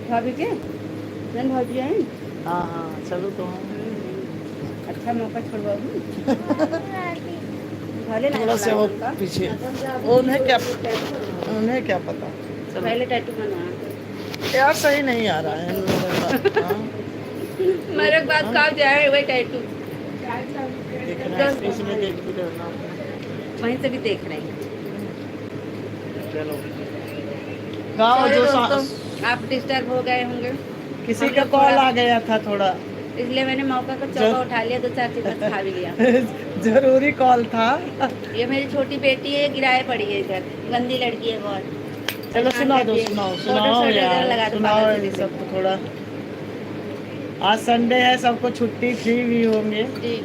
भाभी के नन भाभी आए, हाँ हाँ चलो तो अच्छा मौका छोड़वा भले ना थोड़ा से वो पीछे, उन्हें क्या पता। चलो पहले टैटू बनवा। यार सही नहीं आ रहा है इन लोगों का। हाँ, मेरे बाद कहाँ जाए वही टैटू, देखना है, इसमें देख भी लेना। वहीं से भी देख रहे हैं। चलो गाँव Sorry जो दोस्तों, आप डिस्टर्ब हो गए होंगे, किसी हम का लोग कॉल थोड़ा- आ गया था थोड़ा। इसलिए मैंने मौका का चौका उठा लिया, 2-4 चीज खा भी लिया। जरूरी कॉल था। ये मेरी छोटी बेटी है, किराए पड़ी है इधर, गंदी लड़की है बहुत। चलो सुना दो, सुनाओ लगा यार, दो सुनाओ पागल ये से। सब तो थोड़ा। आज संडे है, सबको छुट्टी फ्री भी होंगे। जी,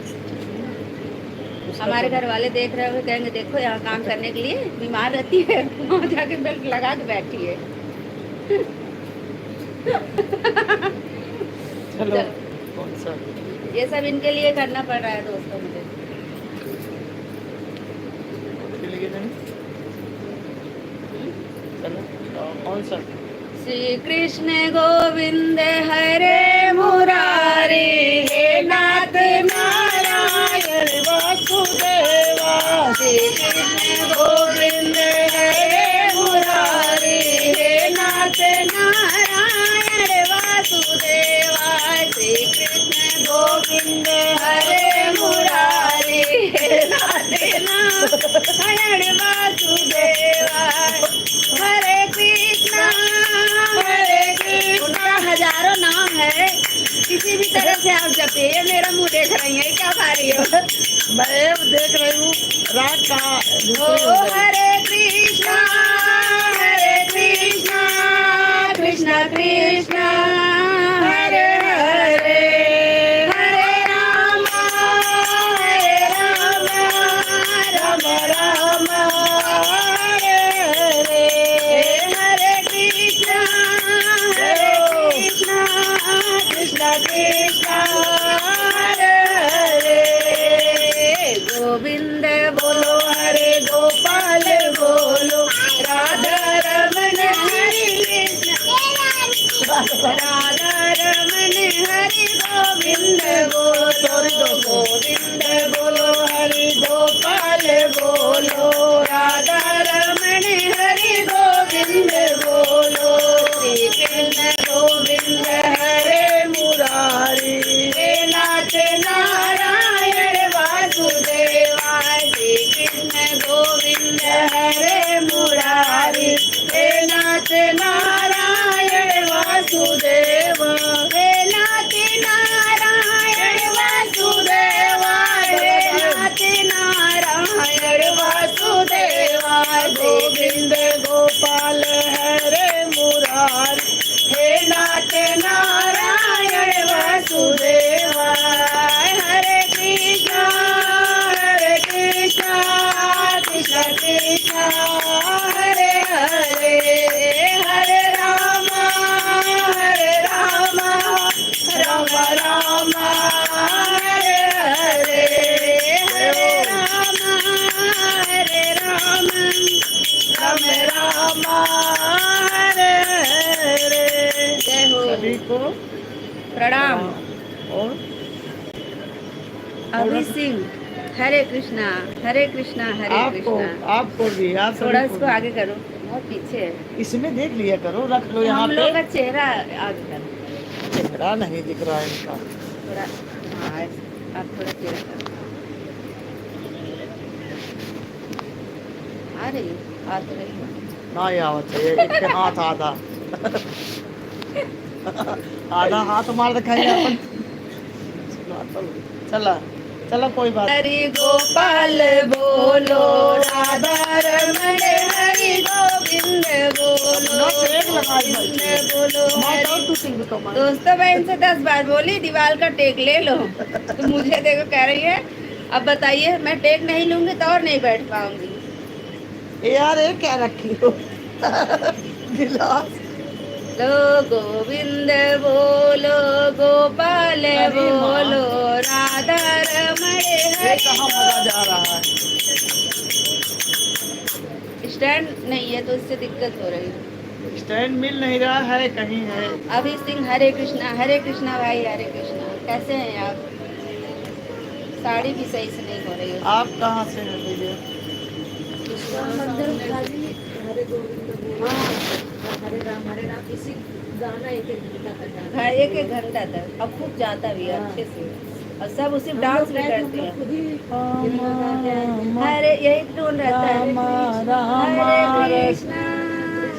हमारे घर वाले देख रहे हो, कहेंगे देखो यहाँ काम करने के लिए बीमार रहती है, वहाँ जाके बेल्ट लगा के बैठी है। चलो कौन सा ये सब इनके लिए करना पड़ रहा है दोस्तों मुझे। चलिए नहीं? चलो कौन सा? श्री कृष्ण गोविंद हरे मुरारी, हे नाथ नारायण वासुदेवा। श्री कृष्ण गोविंद हरे मुरारी, हे नाथ नारायण वासुदेवा। श्री कहाँ ओ हरे कृष्णा कृष्णा कृष्णा हरे हरे हरे राम राम राम हरे हरे हरे कृष्णा कृष्णा कृष्णा हरे हरे गोविंद बोलो हरे गोपाल बोलो राधा रमन हरि कृष्ण राधा रमन हरि गोविंद बोलो गोविंद बोलो हरि गोपाल बोलो राधा रमन हरि गोविंद बोलो श्री कृष्ण गोविंद हरे मुरारी हे नाथ नारायण वासुदेवा श्री कृष्ण गोविंद हरे मुरारी हे नाथ नारायण वासुदेवा हे नाथ नारायण वासुदेवा हे नाथ नारायण वासुदेवा गोविंद गोपाल हरे मुरारी हे नाथ नारायण वासुदेवा हरे कृष्णा कृष्णा कृष्णा हरे हरे हरे राम राम राम हरे हरे हरे राम राम हरे हरे जय हो सभी को प्रणाम और अभी सिंह हरे कृष्णा हरे कृष्णा आपको भी आप थोड़ा सभी को इसको भी। आगे करो बहुत पीछे है इसमें देख लिया करो, रख लो यहाँ हम लोग पे। का चेहरा आगे करो चेहरा नहीं दिख रहा है इनका। थोड़ा हाँ आप थोड़ा चेहरा करो आ रही हो आ तो रही हो ना ये आवत है एक के हाथ आधा आधा हाथ मार दिखाई अपन। चला चला कोई बात नहीं। हरि गोपाल बोलो राधा रमण हरि गोविंद बोलो अपना टेक लगा दी। गोविंद बोलो मैं तो हरि तू सिंह तो मैं। दोस्तों मैं इनसे 10 बार बोली दीवार का टेक ले लो तो मुझे देखो कह रही है अब बताइए मैं टेक नहीं लूंगी तो और नहीं बैठ पाऊंगी ए यार ये क्या रखी हो गिलास। लो गोविंद बोलो गोपाल अरे माँ। बोलो राधा रमण ये हरि कहाँ मजा जा रहा है। स्टैंड नहीं है तो इससे दिक्कत हो रही है स्टैंड मिल नहीं रहा है, कहीं है। अभी सिंह हरे कृष्णा भाई हरे कृष्णा कैसे हैं आप साड़ी भी सही से नहीं हो रही है आप कहाँ से हैं भैया? मंदिर खाली हरे गोविंद बोलो हरे राम इसी गाना एक घंटा का गाना घर एक घंटा तक अब खूब जाता भी है अच्छे से और सब उसी डांस भी करते हैं खुद ही गिरना गाते हैं। हरे यही टोन रहता है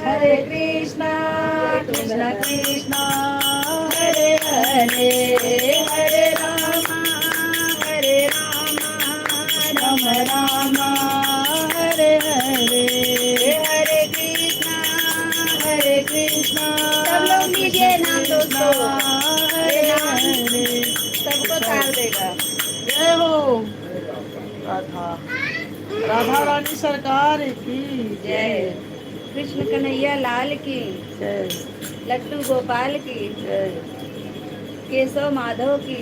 हरे कृष्णा कृष्णा कृष्णा हरे हरे हरे राम राम राम हरे हरे हरे कृष्णा सब लोग लीजिए नाम दोस्तों हरे हरे सबको तार देगा जय हो राधा राधा रानी सरकार की जय कृष्ण कन्हैया लाल की जय लट्टू गोपाल की जय केशव माधव की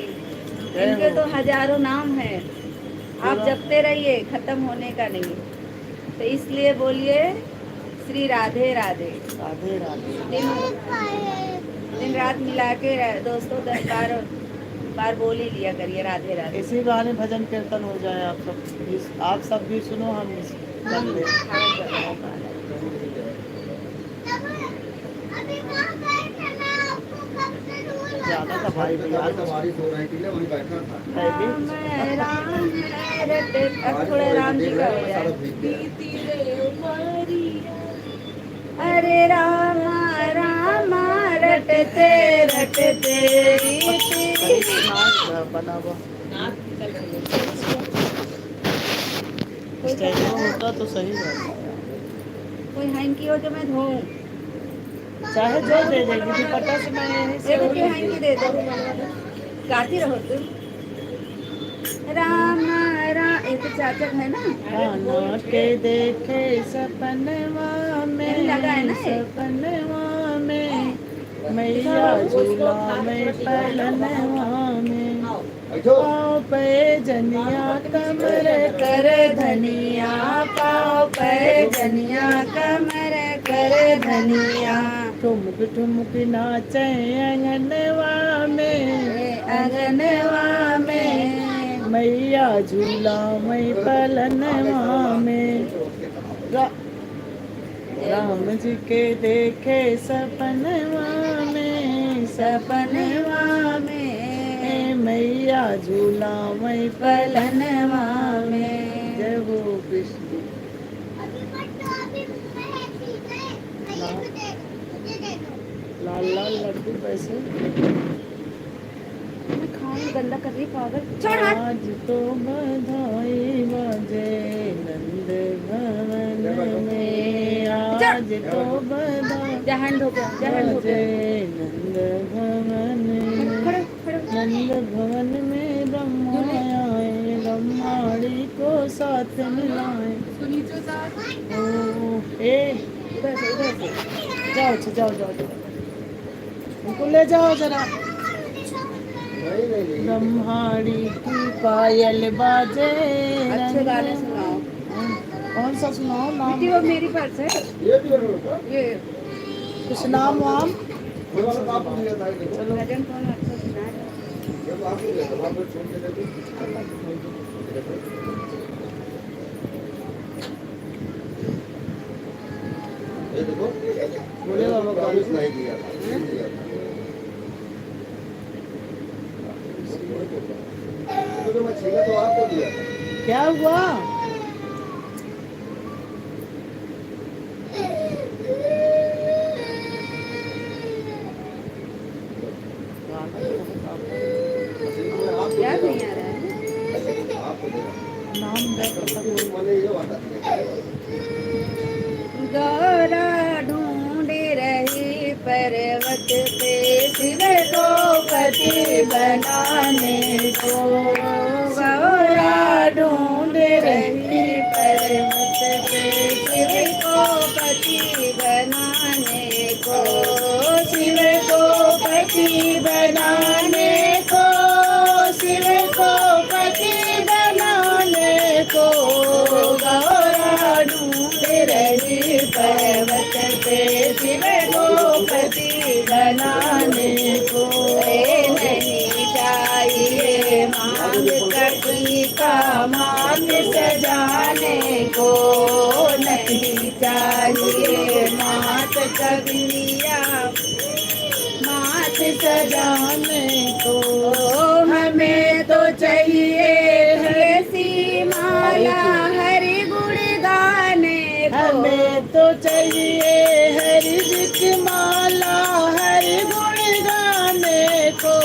जय इनके हो। तो हजारों नाम हैं आप पूरा। जपते रहिए खत्म होने का नहीं तो इसलिए बोलिए श्री राधे राधे राधे राधे। दिन रात मिला के दोस्तों 10 बार बोल ही लिया करिए राधे राधे इसी बहाने भजन कीर्तन हो जाए, आप सब भी सुनो, हम भी कर ले। ज्यादा था भाई भैया बारिश हो रही थी ना वहीं बैठा था अब थोड़ा राम जी का हो जाए हरे राम राम रटते रटते बना हुआ स्टैंड होता तो सही रहता। कोई हैंकी हो जो मैं धोऊं। चाहे जो दे देगी दुपट्टा से मैं यहीं से एक वो अच्छी ले हैंकी लूँ। दे दो। गाती रहो तुम। राम राम एक चाचक है ना। कान्हा के देखे सपनवा नहीं लगा है में, ना ये। सपनवा में मैया झूला में पलनवा में पाँव पे जनिया कमर कर धनिया, पाँव पे धनिया कमर कर धनिया। ठुमक ठुमक नाचे अंगनवा में, अंगनवा में मैया झूला में पलनवा में राम जी के देखे सपनवा में, सपनवा में मैया झूला में पलनवा पलनवा में। में। जय हो कृष्ण। लाल लाल लड्डू पैसे खाना गंदा कर रही पागल। छोड़ हाथ। आज तो बधाई बजे नंद भवन में, आज तो बधाई जहन हो गया, जहन हो बजे गया। नंद भवन में। खड़े खड़े। नंद भवन में ब्रह्मा आए, ब्रह्माणी को साथ मिलाए। ओ ए उधर से जाओ जाओ जाओ जाओ, उनको ले जाओ जरा। नहीं नहीं नहीं ब्रह्माणी की पायल बाजे अच्छे गाने सुनाओ। कौन सा सुनाओ नाम? बेटी वो मेरी पर्स है। ये भी बनो का ये कुछ नाम वाम? वो वाला आप लिया था ये चलो भजन कौन अच्छा सुना है। जब आप लिया था वहां पर छोड़ के देखो ये देखो बोले बाबा प्रॉमिस नहीं किया था नहीं दिया था। तो मैं छीना तो आपको दिया था। क्या हुआ? याद नहीं आ रहा है। आपको दे रहा नाम हूं। मैंने ये वादा किया गौरा ढूंढ रही पर्वत पे शिव को पति बनाने को। गौरा ढूंढ रही पर्वत पे शिव को पति बनाने को। शिव को पति बनाने को। शिव को पति बनाने को। गौरा ढूंढ रही पर्वत पे शिव को पति बनाने को। नहीं चाहिए मांग कटी का मान सजाने को। नहीं चाहिए मात कबिलिया मात सजाने को। हमें तो चाहिए हसी माला हरि गुण गाने को। हमें तो चाहिए हरि जी माला हरि गुण गाने को।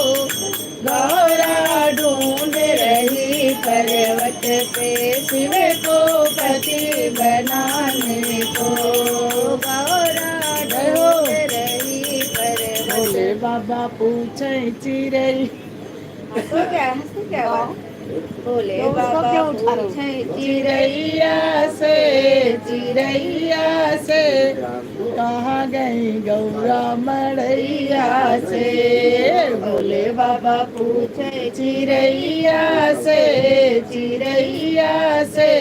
गौरा ढूंढ रही पर्वत पे शिव को पति बनाने को। गौरा ढूंढ रही पर्वत। भोले बाबा पूछे चिड़ै हंसो क्या बात? भोले तो उसको बाबा क्यों उठा रहे हो? पूछे चिड़ैया से, चिड़ैया से कहाँ गई गौरा मड़ैया से। भोले बाबा पूछे चिड़ैया से, चिड़ैया से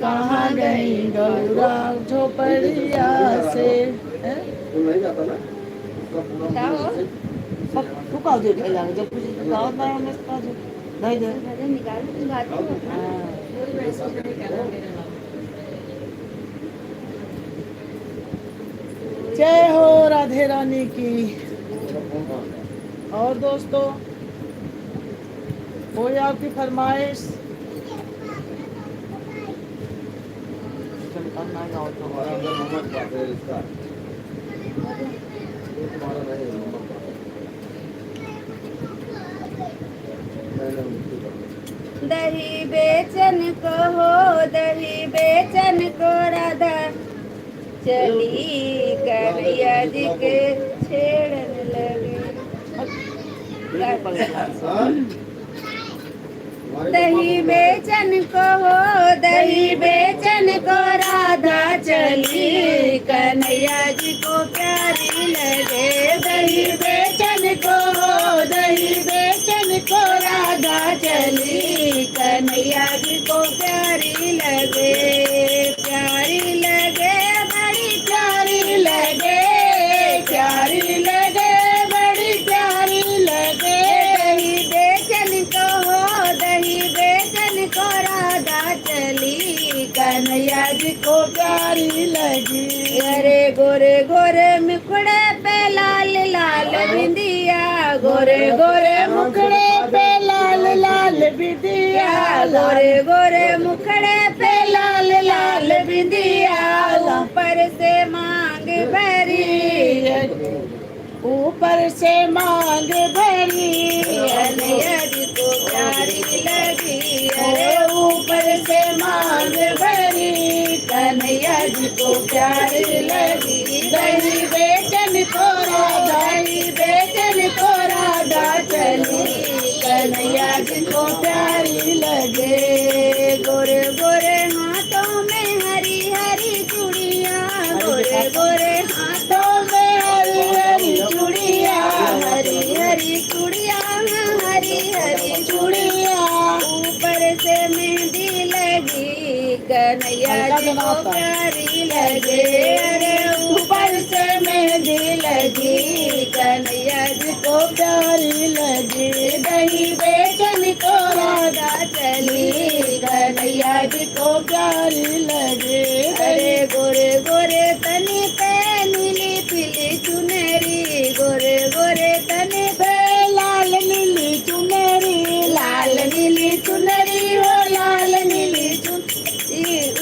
कहाँ गई गौरा झोपड़िया से। हैं? तो नहीं जाता ना उसका पूरा क्या हो? तू कहाँ देख रहा है? जब कुछ गाँव में हमें नहीं दे। भजन निकाल तुम गाती हो। जय हो राधे रानी की। और दोस्तों कोई आपकी फरमाइश? हमारा अंदर मोहम्मद बात है इसका ये तुम्हारा नहीं है मोहम्मद बात है। नहीं नहीं मुझे दही बेचन को हो, दही बेचन को राधा चली कन्हैया जी के छेड़न लगे। हाँ? दही बेचन को हो, दही बेचन को राधा चली कन्हैया जी को प्यारी लगे। दही बेचन को हो, दही बेचन को राधा चली कन्हैया जी को प्यारी लगे। प्यारी लगे बड़ी प्यारी लगे, प्यारी लगे बड़ी प्यारी लगे। दही बेचन को हो, दही बेचन को राधा चली कन्हैया जी को प्यारी लगी। अरे गोरे गोरे मुखड़े पे लाल लाल बिंदिया, गोरे गोरे मुखड़े पे लाल लाल बिंदिया, गोरे गोरे मुखड़े पे लाल लाल बिंदिया। ऊपर से मांग भरी, ऊपर से मांग भरी कन्हैया जी को प्यारी लगी। अरे ऊपर से मांग भरी कन्हैया जी को प्यारी लगी। दही बेचन को राधा, दही बेचन को राधा चली कन्हैया जी को प्यारी लगे। गोरे गोरे हाथों में हरी हरी चूड़ियाँ, गोरे गोरे हाथों में हरी हरी चूड़ियाँ, हरी हरी चूड़ियाँ, हरी हरी चूड़ियाँ। ऊपर से मेहंदी लगी कन्हैया जी को प्यारी लगे। अरे ऊपर से मेहंदी लगी कन्हैया जी को प्यारी लगी। दही बेचन को राधा चली कन्हैया जी को प्यारी लगे। अरे गोरे गोरे तनी पे नीली पीली चुनरी, गोरे गोरे तनी पे लाल नीली चुनरी, लाल नीली चुनरी हो, लाल नीली चुनरी।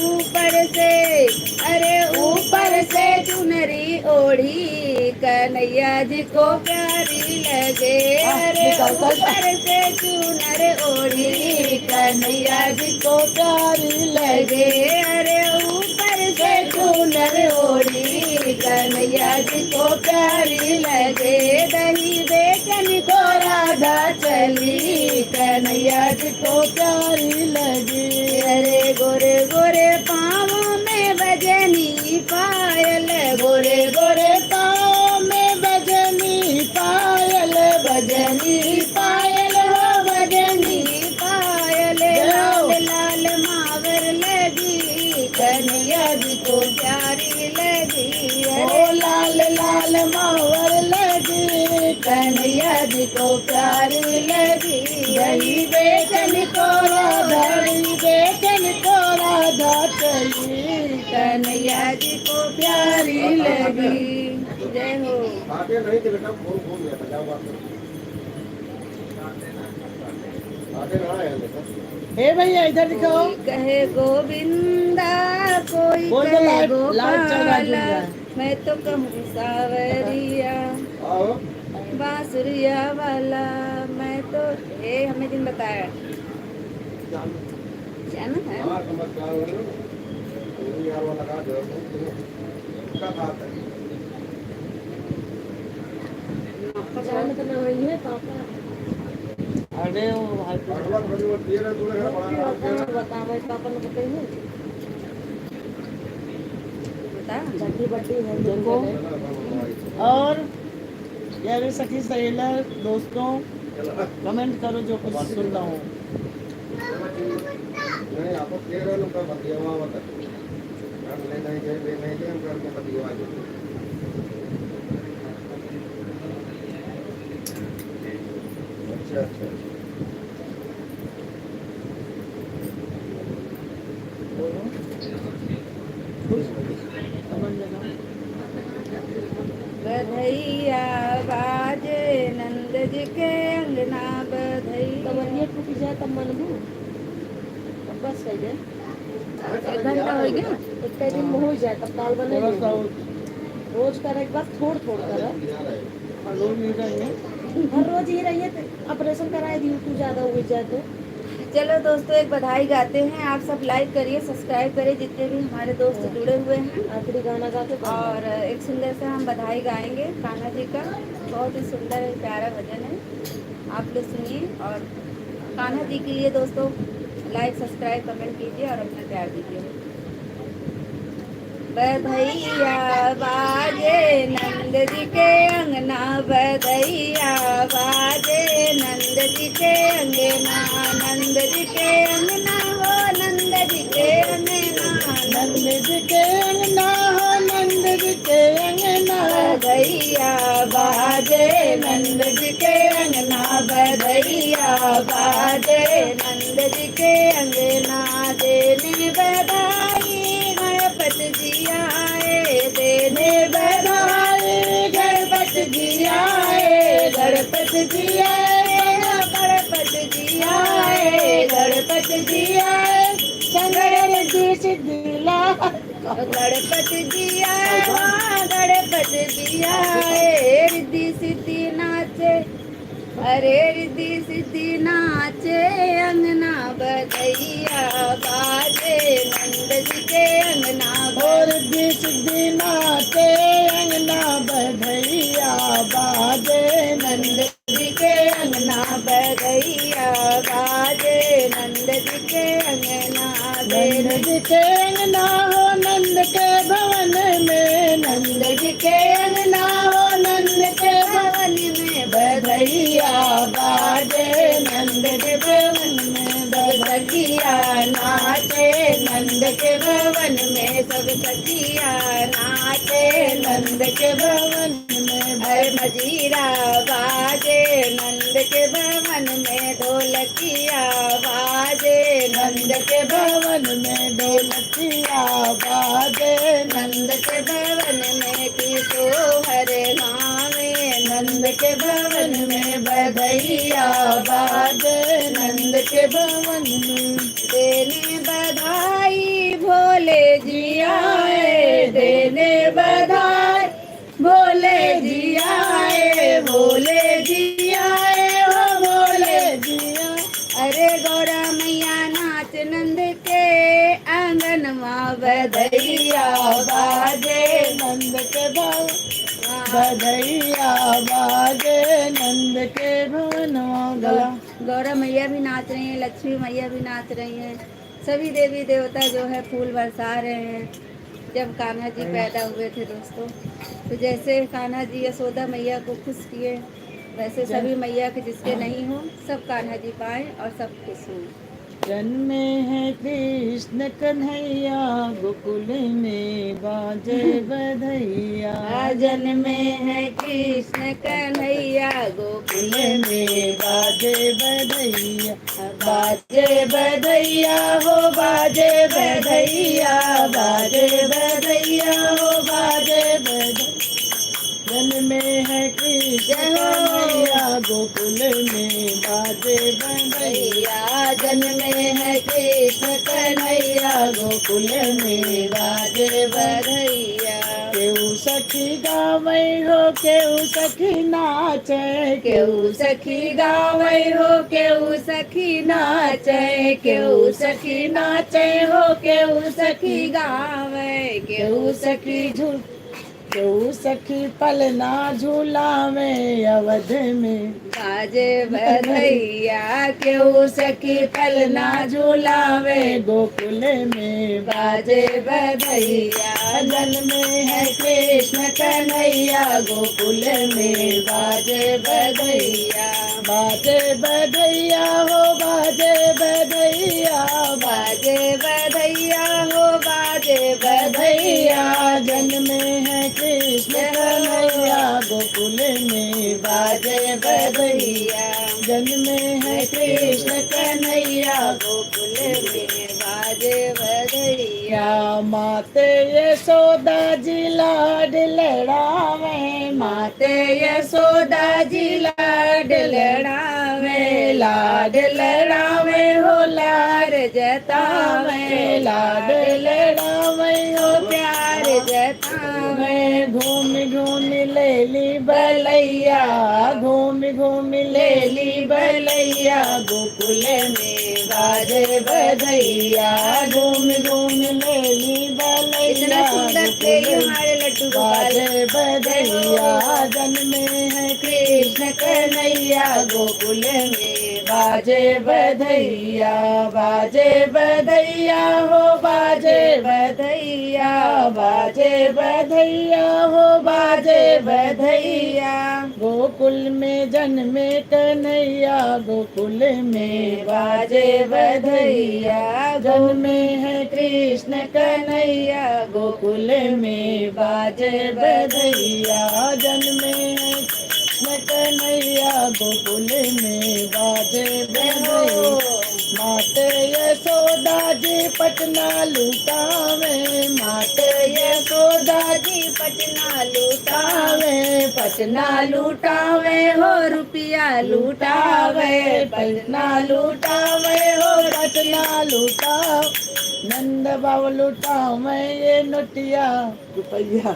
ऊपर से, अरे ऊपर से चुनरी ओढ़ी कन्हैया जी को प्यारी लगे। अरे ऊपर से चुनर ओढ़ी कन्हैया जी को प्यारी लगे। अरे ऊपर से चुनर ओढ़ी कन्हैया जी को प्यारी लगे। दही बेचन को राधा चली कन्हैया जी को प्यारी लगी। अरे गोरे गोरे पाँवों में बजनी पायल, गोरे गोरे पाँवों में बजनी पायल, बजनी पायल हो, बजनी पायल। लाल लाल मावर लगी कन्हैया जी को प्यारी लगी। अरे लाल लाल मावर लगी कन्हैया जी को प्यारी लगी। दही बेचन को राधा, दही बेचन को राधा चली कन्हैया जी को प्यारी लगी। जय हो। आगे नहीं थे बेटा, फोन फोन लिया था, क्या बात है? आगे ना आया बेटा। हे भैया इधर दिखाओ। कोई कहे गोविंदा, कोई बोल दो कहे लाइट चल रहा है, गोपाला, जुल रहा मैं तो कहूँ सावरिया आओ। बांसुरिया वाला। मैं तो ये हमें दिन बताया जाना है। हाँ, नमस्कार वाले। ये यार वाला लगा दो। क्या बात है? जान तो ना वही है पापा। अरे वो भाई अगला कभी वो तेरे दूर है बड़ा। बतावे पापा ने बताइए। बता बड्डी बड्डी है देखो। और यार सखी सहेला दोस्तों कमेंट करो जो कुछ सुनना हो। नहीं आपको तेरे लोग का बतिया हुआ बता। ले नहीं दे हम करके बतिया आगे। अच्छा अच्छा। बधैया बाजे नंद जी के अंगना बधैया। कमरिया टूट जाए तब मन हो तब बस हो जाए। एक घंटा हो गया। एक दिन में हो जाए तब ताल बने। थोड़ा सा रोज करे एक बार थोड़ थोड़ कर लोग नहीं रहेंगे। हर रोज ही रहिए तो ऑपरेशन कराए दी तू ज्यादा हो जाए तो चलो दोस्तों एक बधाई गाते हैं। आप सब लाइक करिए, सब्सक्राइब करिए, जितने भी हमारे दोस्त जुड़े हुए हैं। आखिरी गाना गा के और एक सुंदर सा हम बधाई गाएंगे कान्हा जी का। बहुत ही सुंदर प्यारा भजन है, आप लोग सुनिए। और कान्हा जी के लिए दोस्तों लाइक सब्सक्राइब कमेंट कीजिए और अपना प्यार दीजिए। बधैया बाजे नंद जी के अंगना, बधैया बाजे नंद जी के अंगना, नंद जी के अंगना हो नंद जी के अंगना, नंद जी के अंगना हो नंद जी के अंगना, बधैया बाजे नंद जी के अंगना, बधैया बाजे नंद जी के अंगना, देने बधाई गणपति जी आए, देने बधाई गणपति जी आए, गणपति जी आए, गणपति जी आए, गणपति जी आए, गणपति सिद्धिला गणपति जी आए, गणपति जी आए, रिद्धि सिद्धि नाचे, अरे रिद्धि सिद्धि नाचे, अंगना बधैया बाजे नंद जी के अंगना, और रिद्धि सिद्धि नाचे अंगना, बधैया बाजे नंद जी के अंगना, बधैया बाजे नंद जी के अंगना, नंद जी के अंगना हो नंद के भवन में, नंद जी के अंगना हो नंद के भवन में, बधैया बाजे नंद के भवन में, बधैया नाचे नंद के भवन में, सब सखिया नाचे नंद के भवन में, भर मजीरा बाजे नंद के भवन में, ढोलकिया बाजे नंद के भवन में, ढोलकिया बाजे नंद के भवन में, किशोर गावे नंद के भवन में, बधैया बाजे नंद के भवन में, देने बधाई भोले जी आए, देने बधाई भोले जी आए, भोले जी आए, हो भोले जी आए, अरे गौरा मैया नाच नंद के आंगन माँ, बधैया बाजे नंद के भवन, बधैया बाजे नंद के भवन। गला गौरा मैया भी नाच रही हैं, लक्ष्मी मैया भी नाच रही हैं, सभी देवी देवता जो है फूल बरसा रहे हैं। जब कान्हा जी पैदा हुए थे दोस्तों, तो जैसे कान्हा जी यशोदा मैया को खुश किए, वैसे सभी मैया के जिसके नहीं हो सब कान्हा जी पाए और सब खुश हों। जन्मे है कृष्ण कन्हैया, गोकुल में बाजे बधैया, जन्मे है कृष्ण कन्हैया, गोकुल में बाजे बधैया, बाजे बधैया हो, बाजे बधैया, बाजे बधैया हो, बाजे बधैया, जन्मे है कृष्ण कन्हैया, गोकुल में बाजे बधैया, जन्मे है कृष्ण कन्हैया, गोकुल में बाजे बधैया, केहू सखी गावै हो, केहू सखी नाचे, केहू सखी गावै हो, केहू सखी नाचे, केहू सखी नाचे हो, केहू सखी गावै, केहू सखी झूल, केहू सखी पलना झूला में, अवध में बाजे बधैया, केहू सखी पलना झूलावे, गोकुल में बाजे बधैया, जन्मे है कृष्ण कन्हैया, गोकुल में बाजे बधैया, बाजे बधैया हो, बाजे बधैया, बाजे बधैया हो, बाजे बधैया, बधैया, जन्मे है कृष्ण कन्हैया, गोकुल में बाजे बधैया, जन्मे है कृष्ण कन्हैया, गोकुल में बाजे बधैया, या माते यशोदा जी लाड लड़ावे, माते यशोदा जी लाड लड़ावे, लाड लड़ावे हो, लाड जतावे, लाड लड़ावे हो, प्यार जतावे, घूम घूम ले ली बलैया, घूम घूम ले ले ली बलैया, गोकुल में बाजे बधैया घूम घूम मेली इतना बलैया सुंदर प्ले हमारे लड्डू गोपाल। बाजे बधैया जन्मे है कृष्ण कन्हैया गोकुल में बाजे बधैया बाजे बधैया हो बाजे बधैया बाजे बधैया हो बाजे बधैया गोकुल में जन्मे कन्हैया गोकुल में बाजे बधैया जन्मे है कृष्ण कन्हैया गोकुल में बाजे बधैया जन्मे है कृष्ण कन्हैया गोकुल में बाजे बधैया माते यशोदा जी पटना लुटावे माते यशोदा जी पटना लुटावे पटना लुटावे हो रुपया लुटावे पटना लुटावे हो पटना लुटाओ नंद बाबा लुटाओ मैं ये नोटिया रुपया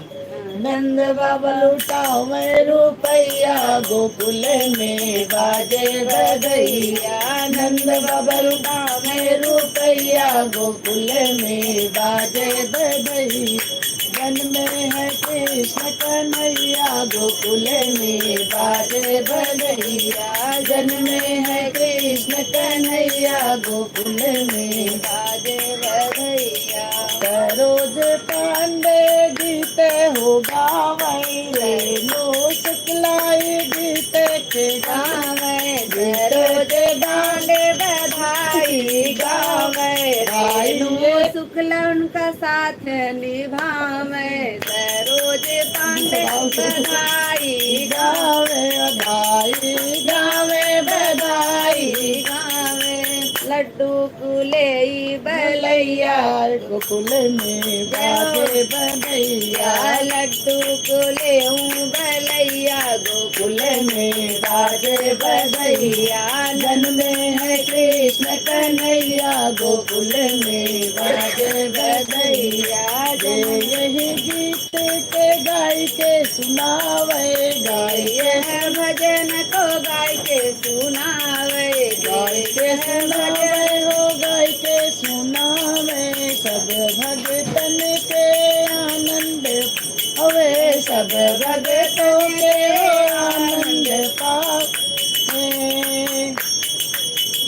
नंद बाबा लुटाओ मैं रुपया गोकुल में बाजे बधैया नंद बाबा लुटाओ मैं रुपया गोकुल में बाजे बधैया जन्मे है कृष्ण कन्हैया गोकुल में बाजे बधैया जन्मे है कृष्ण कन्हैया गोकुल में बाजे बधैया सरोज पांडे गीत हो गावे रेणु शुक्लाई गीत के गावे सरोज पांडे बधाई गावे रेणु शुक्ला उनका साथ निभावे सरोज पांडे बधाई गावे बधाई गावे बधाई गावे लड्डू कुले बलैया गोकुल में बाजे बधैया लड्डू कुले बलैया गोकुल में बाजे बधैया जन्मे है कृष्ण कन्हैया गोकुल में बाजे बधैया यही गीत के गाय के सुनावे गाय है भजन को गाय के सुनावे गाय के सुनावे हो गाय के सुनावे सब भगतन के आनंद हवे सब भगतों के आनंद पावे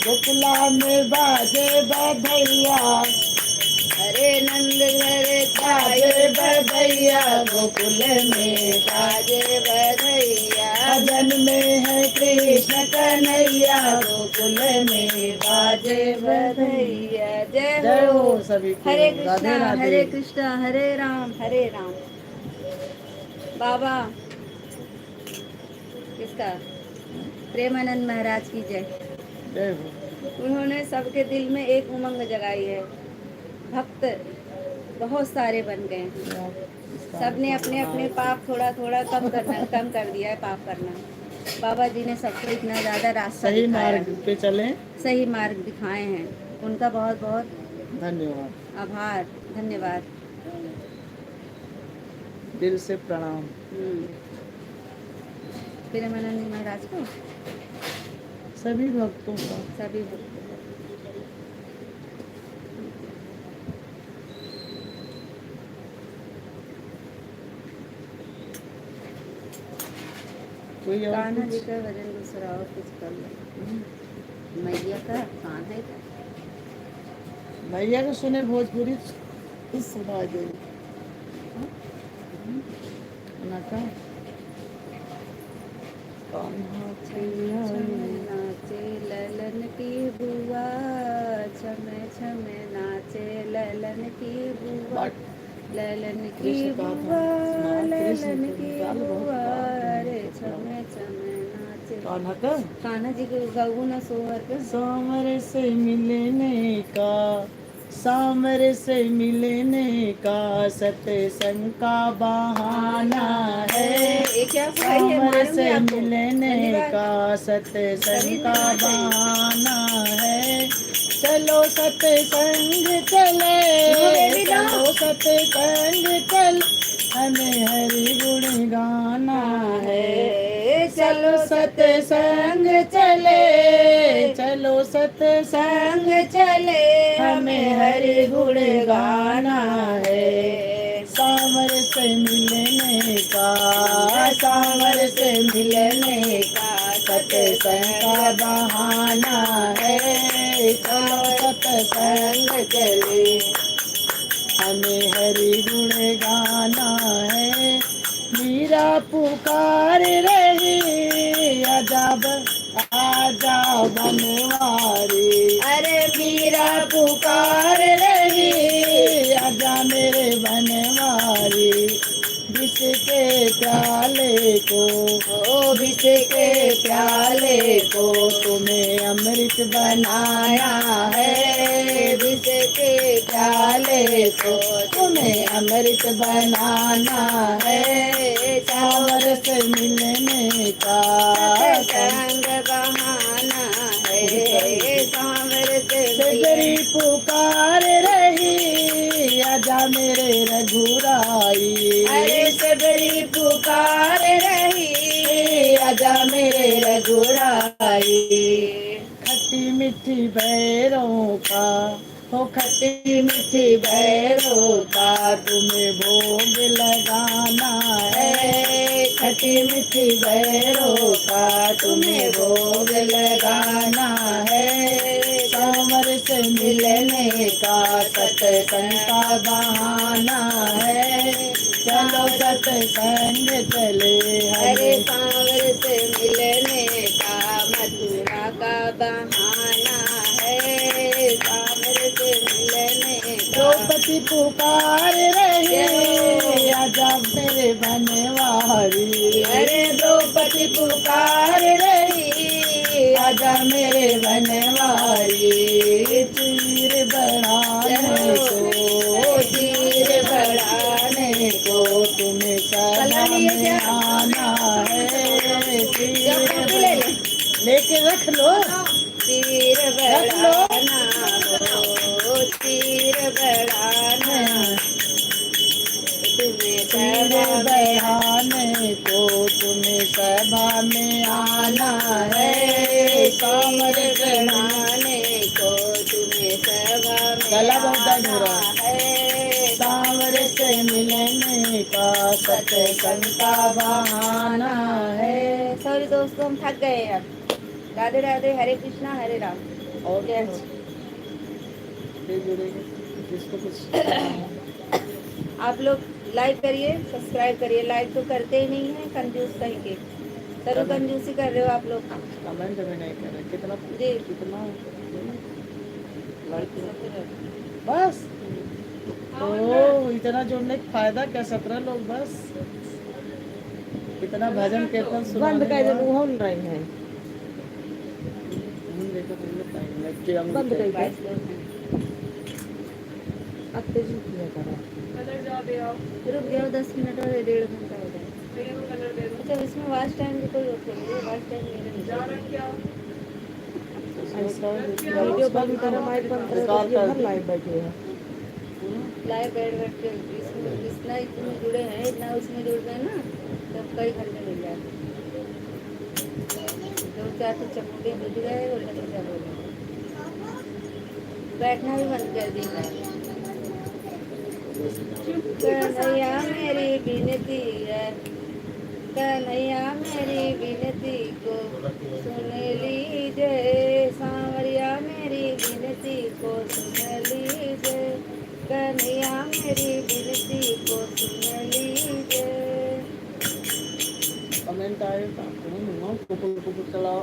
गोकुला में बाजे बधैया हरे नंद घरे बाजे बधैया गोकुल में बाजे बधैया जन्मे है कृष्ण कन्हैया गोकुल में बाजे बधैया जय जय हो हो सभी को हरे राधे कृष्णा राधे हरे कृष्णा हरे राम बाबा किसका प्रेमानंद महाराज की जय। जय हो उन्होंने सबके दिल में एक उमंग जगाई है। भक्त बहुत सारे बन गए हैं। सबने अपने अपने पाप थोड़ा थोड़ा कम कर दिया है पाप करना। बाबा जी ने सबको इतना ज़्यादा रास्ता सही दिखाया, मार्ग पे चले सही मार्ग दिखाए हैं। उनका बहुत बहुत धन्यवाद आभार धन्यवाद। दिल से प्रणाम प्रेमानंद महाराज को सभी भक्तों का सभी भक्तों को। कोई और कान्हा जी कुछ? का भजन दूसरा और कुछ कर लो। मैया का कान्हा का मैया को सुने भोजपुरी इस सुना दे का कान्हा छम छम नाचे ललन की बुआ, छम छम नाचे ललन की बुआ, ललन की बुआ, ललन की बुआ, रे छम छम नाचे। कान्हा का कान्हा जी के गऊ न सोहर के सामर से मिलने का सामर से मिलने का सत्संग का बहाना है। ये क्या है सामर से मालूम है मिलने आपको? का सत्संग का बहाना है। चलो सत्संग चले चलो सत्संग चल हमें हरि गुण गाना है। चलो सत्संग चले चलो सत सत्संग चले हमें हरि गुण गाना है। सांवर से मिलने का, सांवर से मिलने का सत्संग का बहाना है। चलो सत्संग चले हमें हरि गुण गाना है। मीरा पुकार रही अजब आजा बनवारी, अरे मीरा पुकार रही आजा मेरे बनवारी। विष के प्याले को, ओ विष के प्याले को तुम्हें अमृत बनाना है। विष के प्याले को तुम्हें अमृत बनाना है। सांवर से मिलने का संग बहाना है। सांवर से सगरी पुकार रही आजा मेरे रघुराई। अरे सबरी पुकार रही आजा मेरे रघुराई। खट्टी मीठी बैरों का, हो खट्टी मीठी बैरों का तुम्हें भोग लगाना है। खट्टी मीठी बैरों का तुम्हें भोग लगाना है। सांवर से मिलने का सत्संग का बहाना है। चलो सत्संग चले अरे हरे। सांवर से मिलने का मथुरा का बहाना है। सांवर से मिलने का द्रौपदी पुकार रही आजा मेरे बनवारी। अरे द्रौपदी पुकार रही आजा मेरे बनवारी। तीर बढ़ाने को, तीर बढ़ाने को तुम्हें सदा में आना है। तीर लेके रख लो, तीर बढ़ाना हो, तीर बढ़ाना तुम्हें तीर सभा में बढ़ाने को तुम्हें सभा में आना है। सांवर से बढ़ाने को तुम्हें सभा में गला बहुत दर्द हो रहा आना है। सांवर से मिलने का सत्संग का बहाना है। सॉरी दोस्तों, हम थक गए अब। राधे राधे, हरे कृष्णा हरे राम। और जय क्या श्री- जुड़ेंगे जिसको कुछ आप लोग लाइक करिए, सब्सक्राइब करिए। लाइक तो करते ही नहीं है, कंजूस कहीं के। सभी कंजूसी कर रहे हो आप लोग। कमेंट भी नहीं कर रहे। कितना जी। कितना बस तो इतना जुड़ने का फायदा क्या? 17 लोग बस। कितना भजन कीर्तन बंद कर दे, सुनाने वो हो रही है। बंद कर दे। 22 लोग हैं। अब तेजी किया करो। रुक जाओ 10 मिनट और 1.5 घंटा हो जाए। अच्छा, इसमें वाच टाइम भी कोई होता है? वाच टाइम मेरे वीडियो बंद करो, माइक बंद करो, तो ये भर लाइव बैठे हैं। लाइव बैठ के इसमें जितना इसमें जुड़े हैं, इतना उसमें जुड़ गए ना, तब कई घंटे मिल जाते। 2-4 तो चमोटे बुझ गए और लगे बोले बैठना भी बंद कर दिया। कन्हैया मेरी विनती है, कन्हैया मेरी विनती को सुन लीजिए। सांवरिया मेरी विनती को सुन लीजिए। कन्हैया मेरी विनती को सुन लीजिए। कमेंट आए कुकुर चलाओ।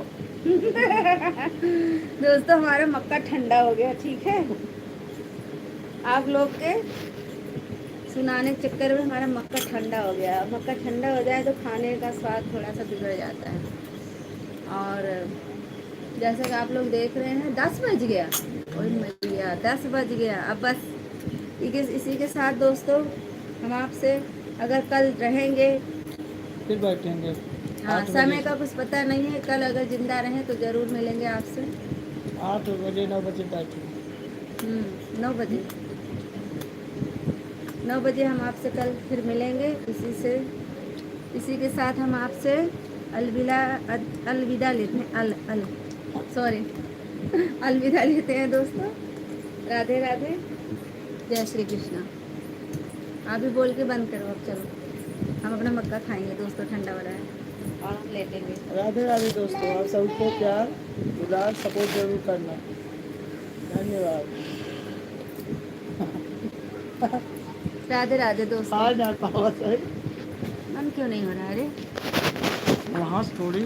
दोस्तों, हमारा मक्का ठंडा हो गया, ठीक है। आप लोग के सुनाने के चक्कर में हमारा मक्का ठंडा हो गया। मक्का ठंडा हो जाए तो खाने का स्वाद थोड़ा सा बिगड़ जाता है। और जैसे कि आप लोग देख रहे हैं 10 बज गया, और मैया 10 बज गया। अब बस इसी के साथ दोस्तों हम आपसे अगर कल रहेंगे, फिर बैठेंगे। हाँ 8 समय बजे का कुछ पता नहीं है, कल अगर जिंदा रहें तो ज़रूर मिलेंगे आपसे। 8 बजे 9 बजे बैठेंगे। 9 बजे 9 बजे हम आपसे कल फिर मिलेंगे। इसी के साथ हम आपसे अलविदा लेते हैं। सॉरी, अलविदा लेते हैं दोस्तों। राधे राधे, जय श्री कृष्णा। आप भी बोल के बंद करो अब, चलो हम अपना मक्का खाएंगे दोस्तों, ठंडा हो रहा है और हम लेटेंगे। राधे राधे दोस्तों, आप सबको प्यार दुलार सपोर्ट जरूर करना। धन्यवाद। राधे राधे दोस्तों। आज ना पावा सही मन क्यों नहीं हो रहा है रे? वहाँ से थोड़ी,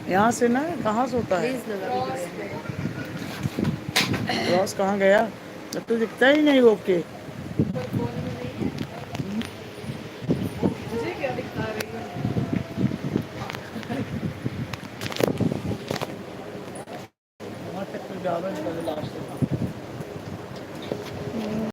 यहाँ से ना, कहाँ से होता है? प्लीज लोग अभी जुड़े हैं। रॉस कहाँ गया? अब तो दिखता ही नहीं। ओके पर फोन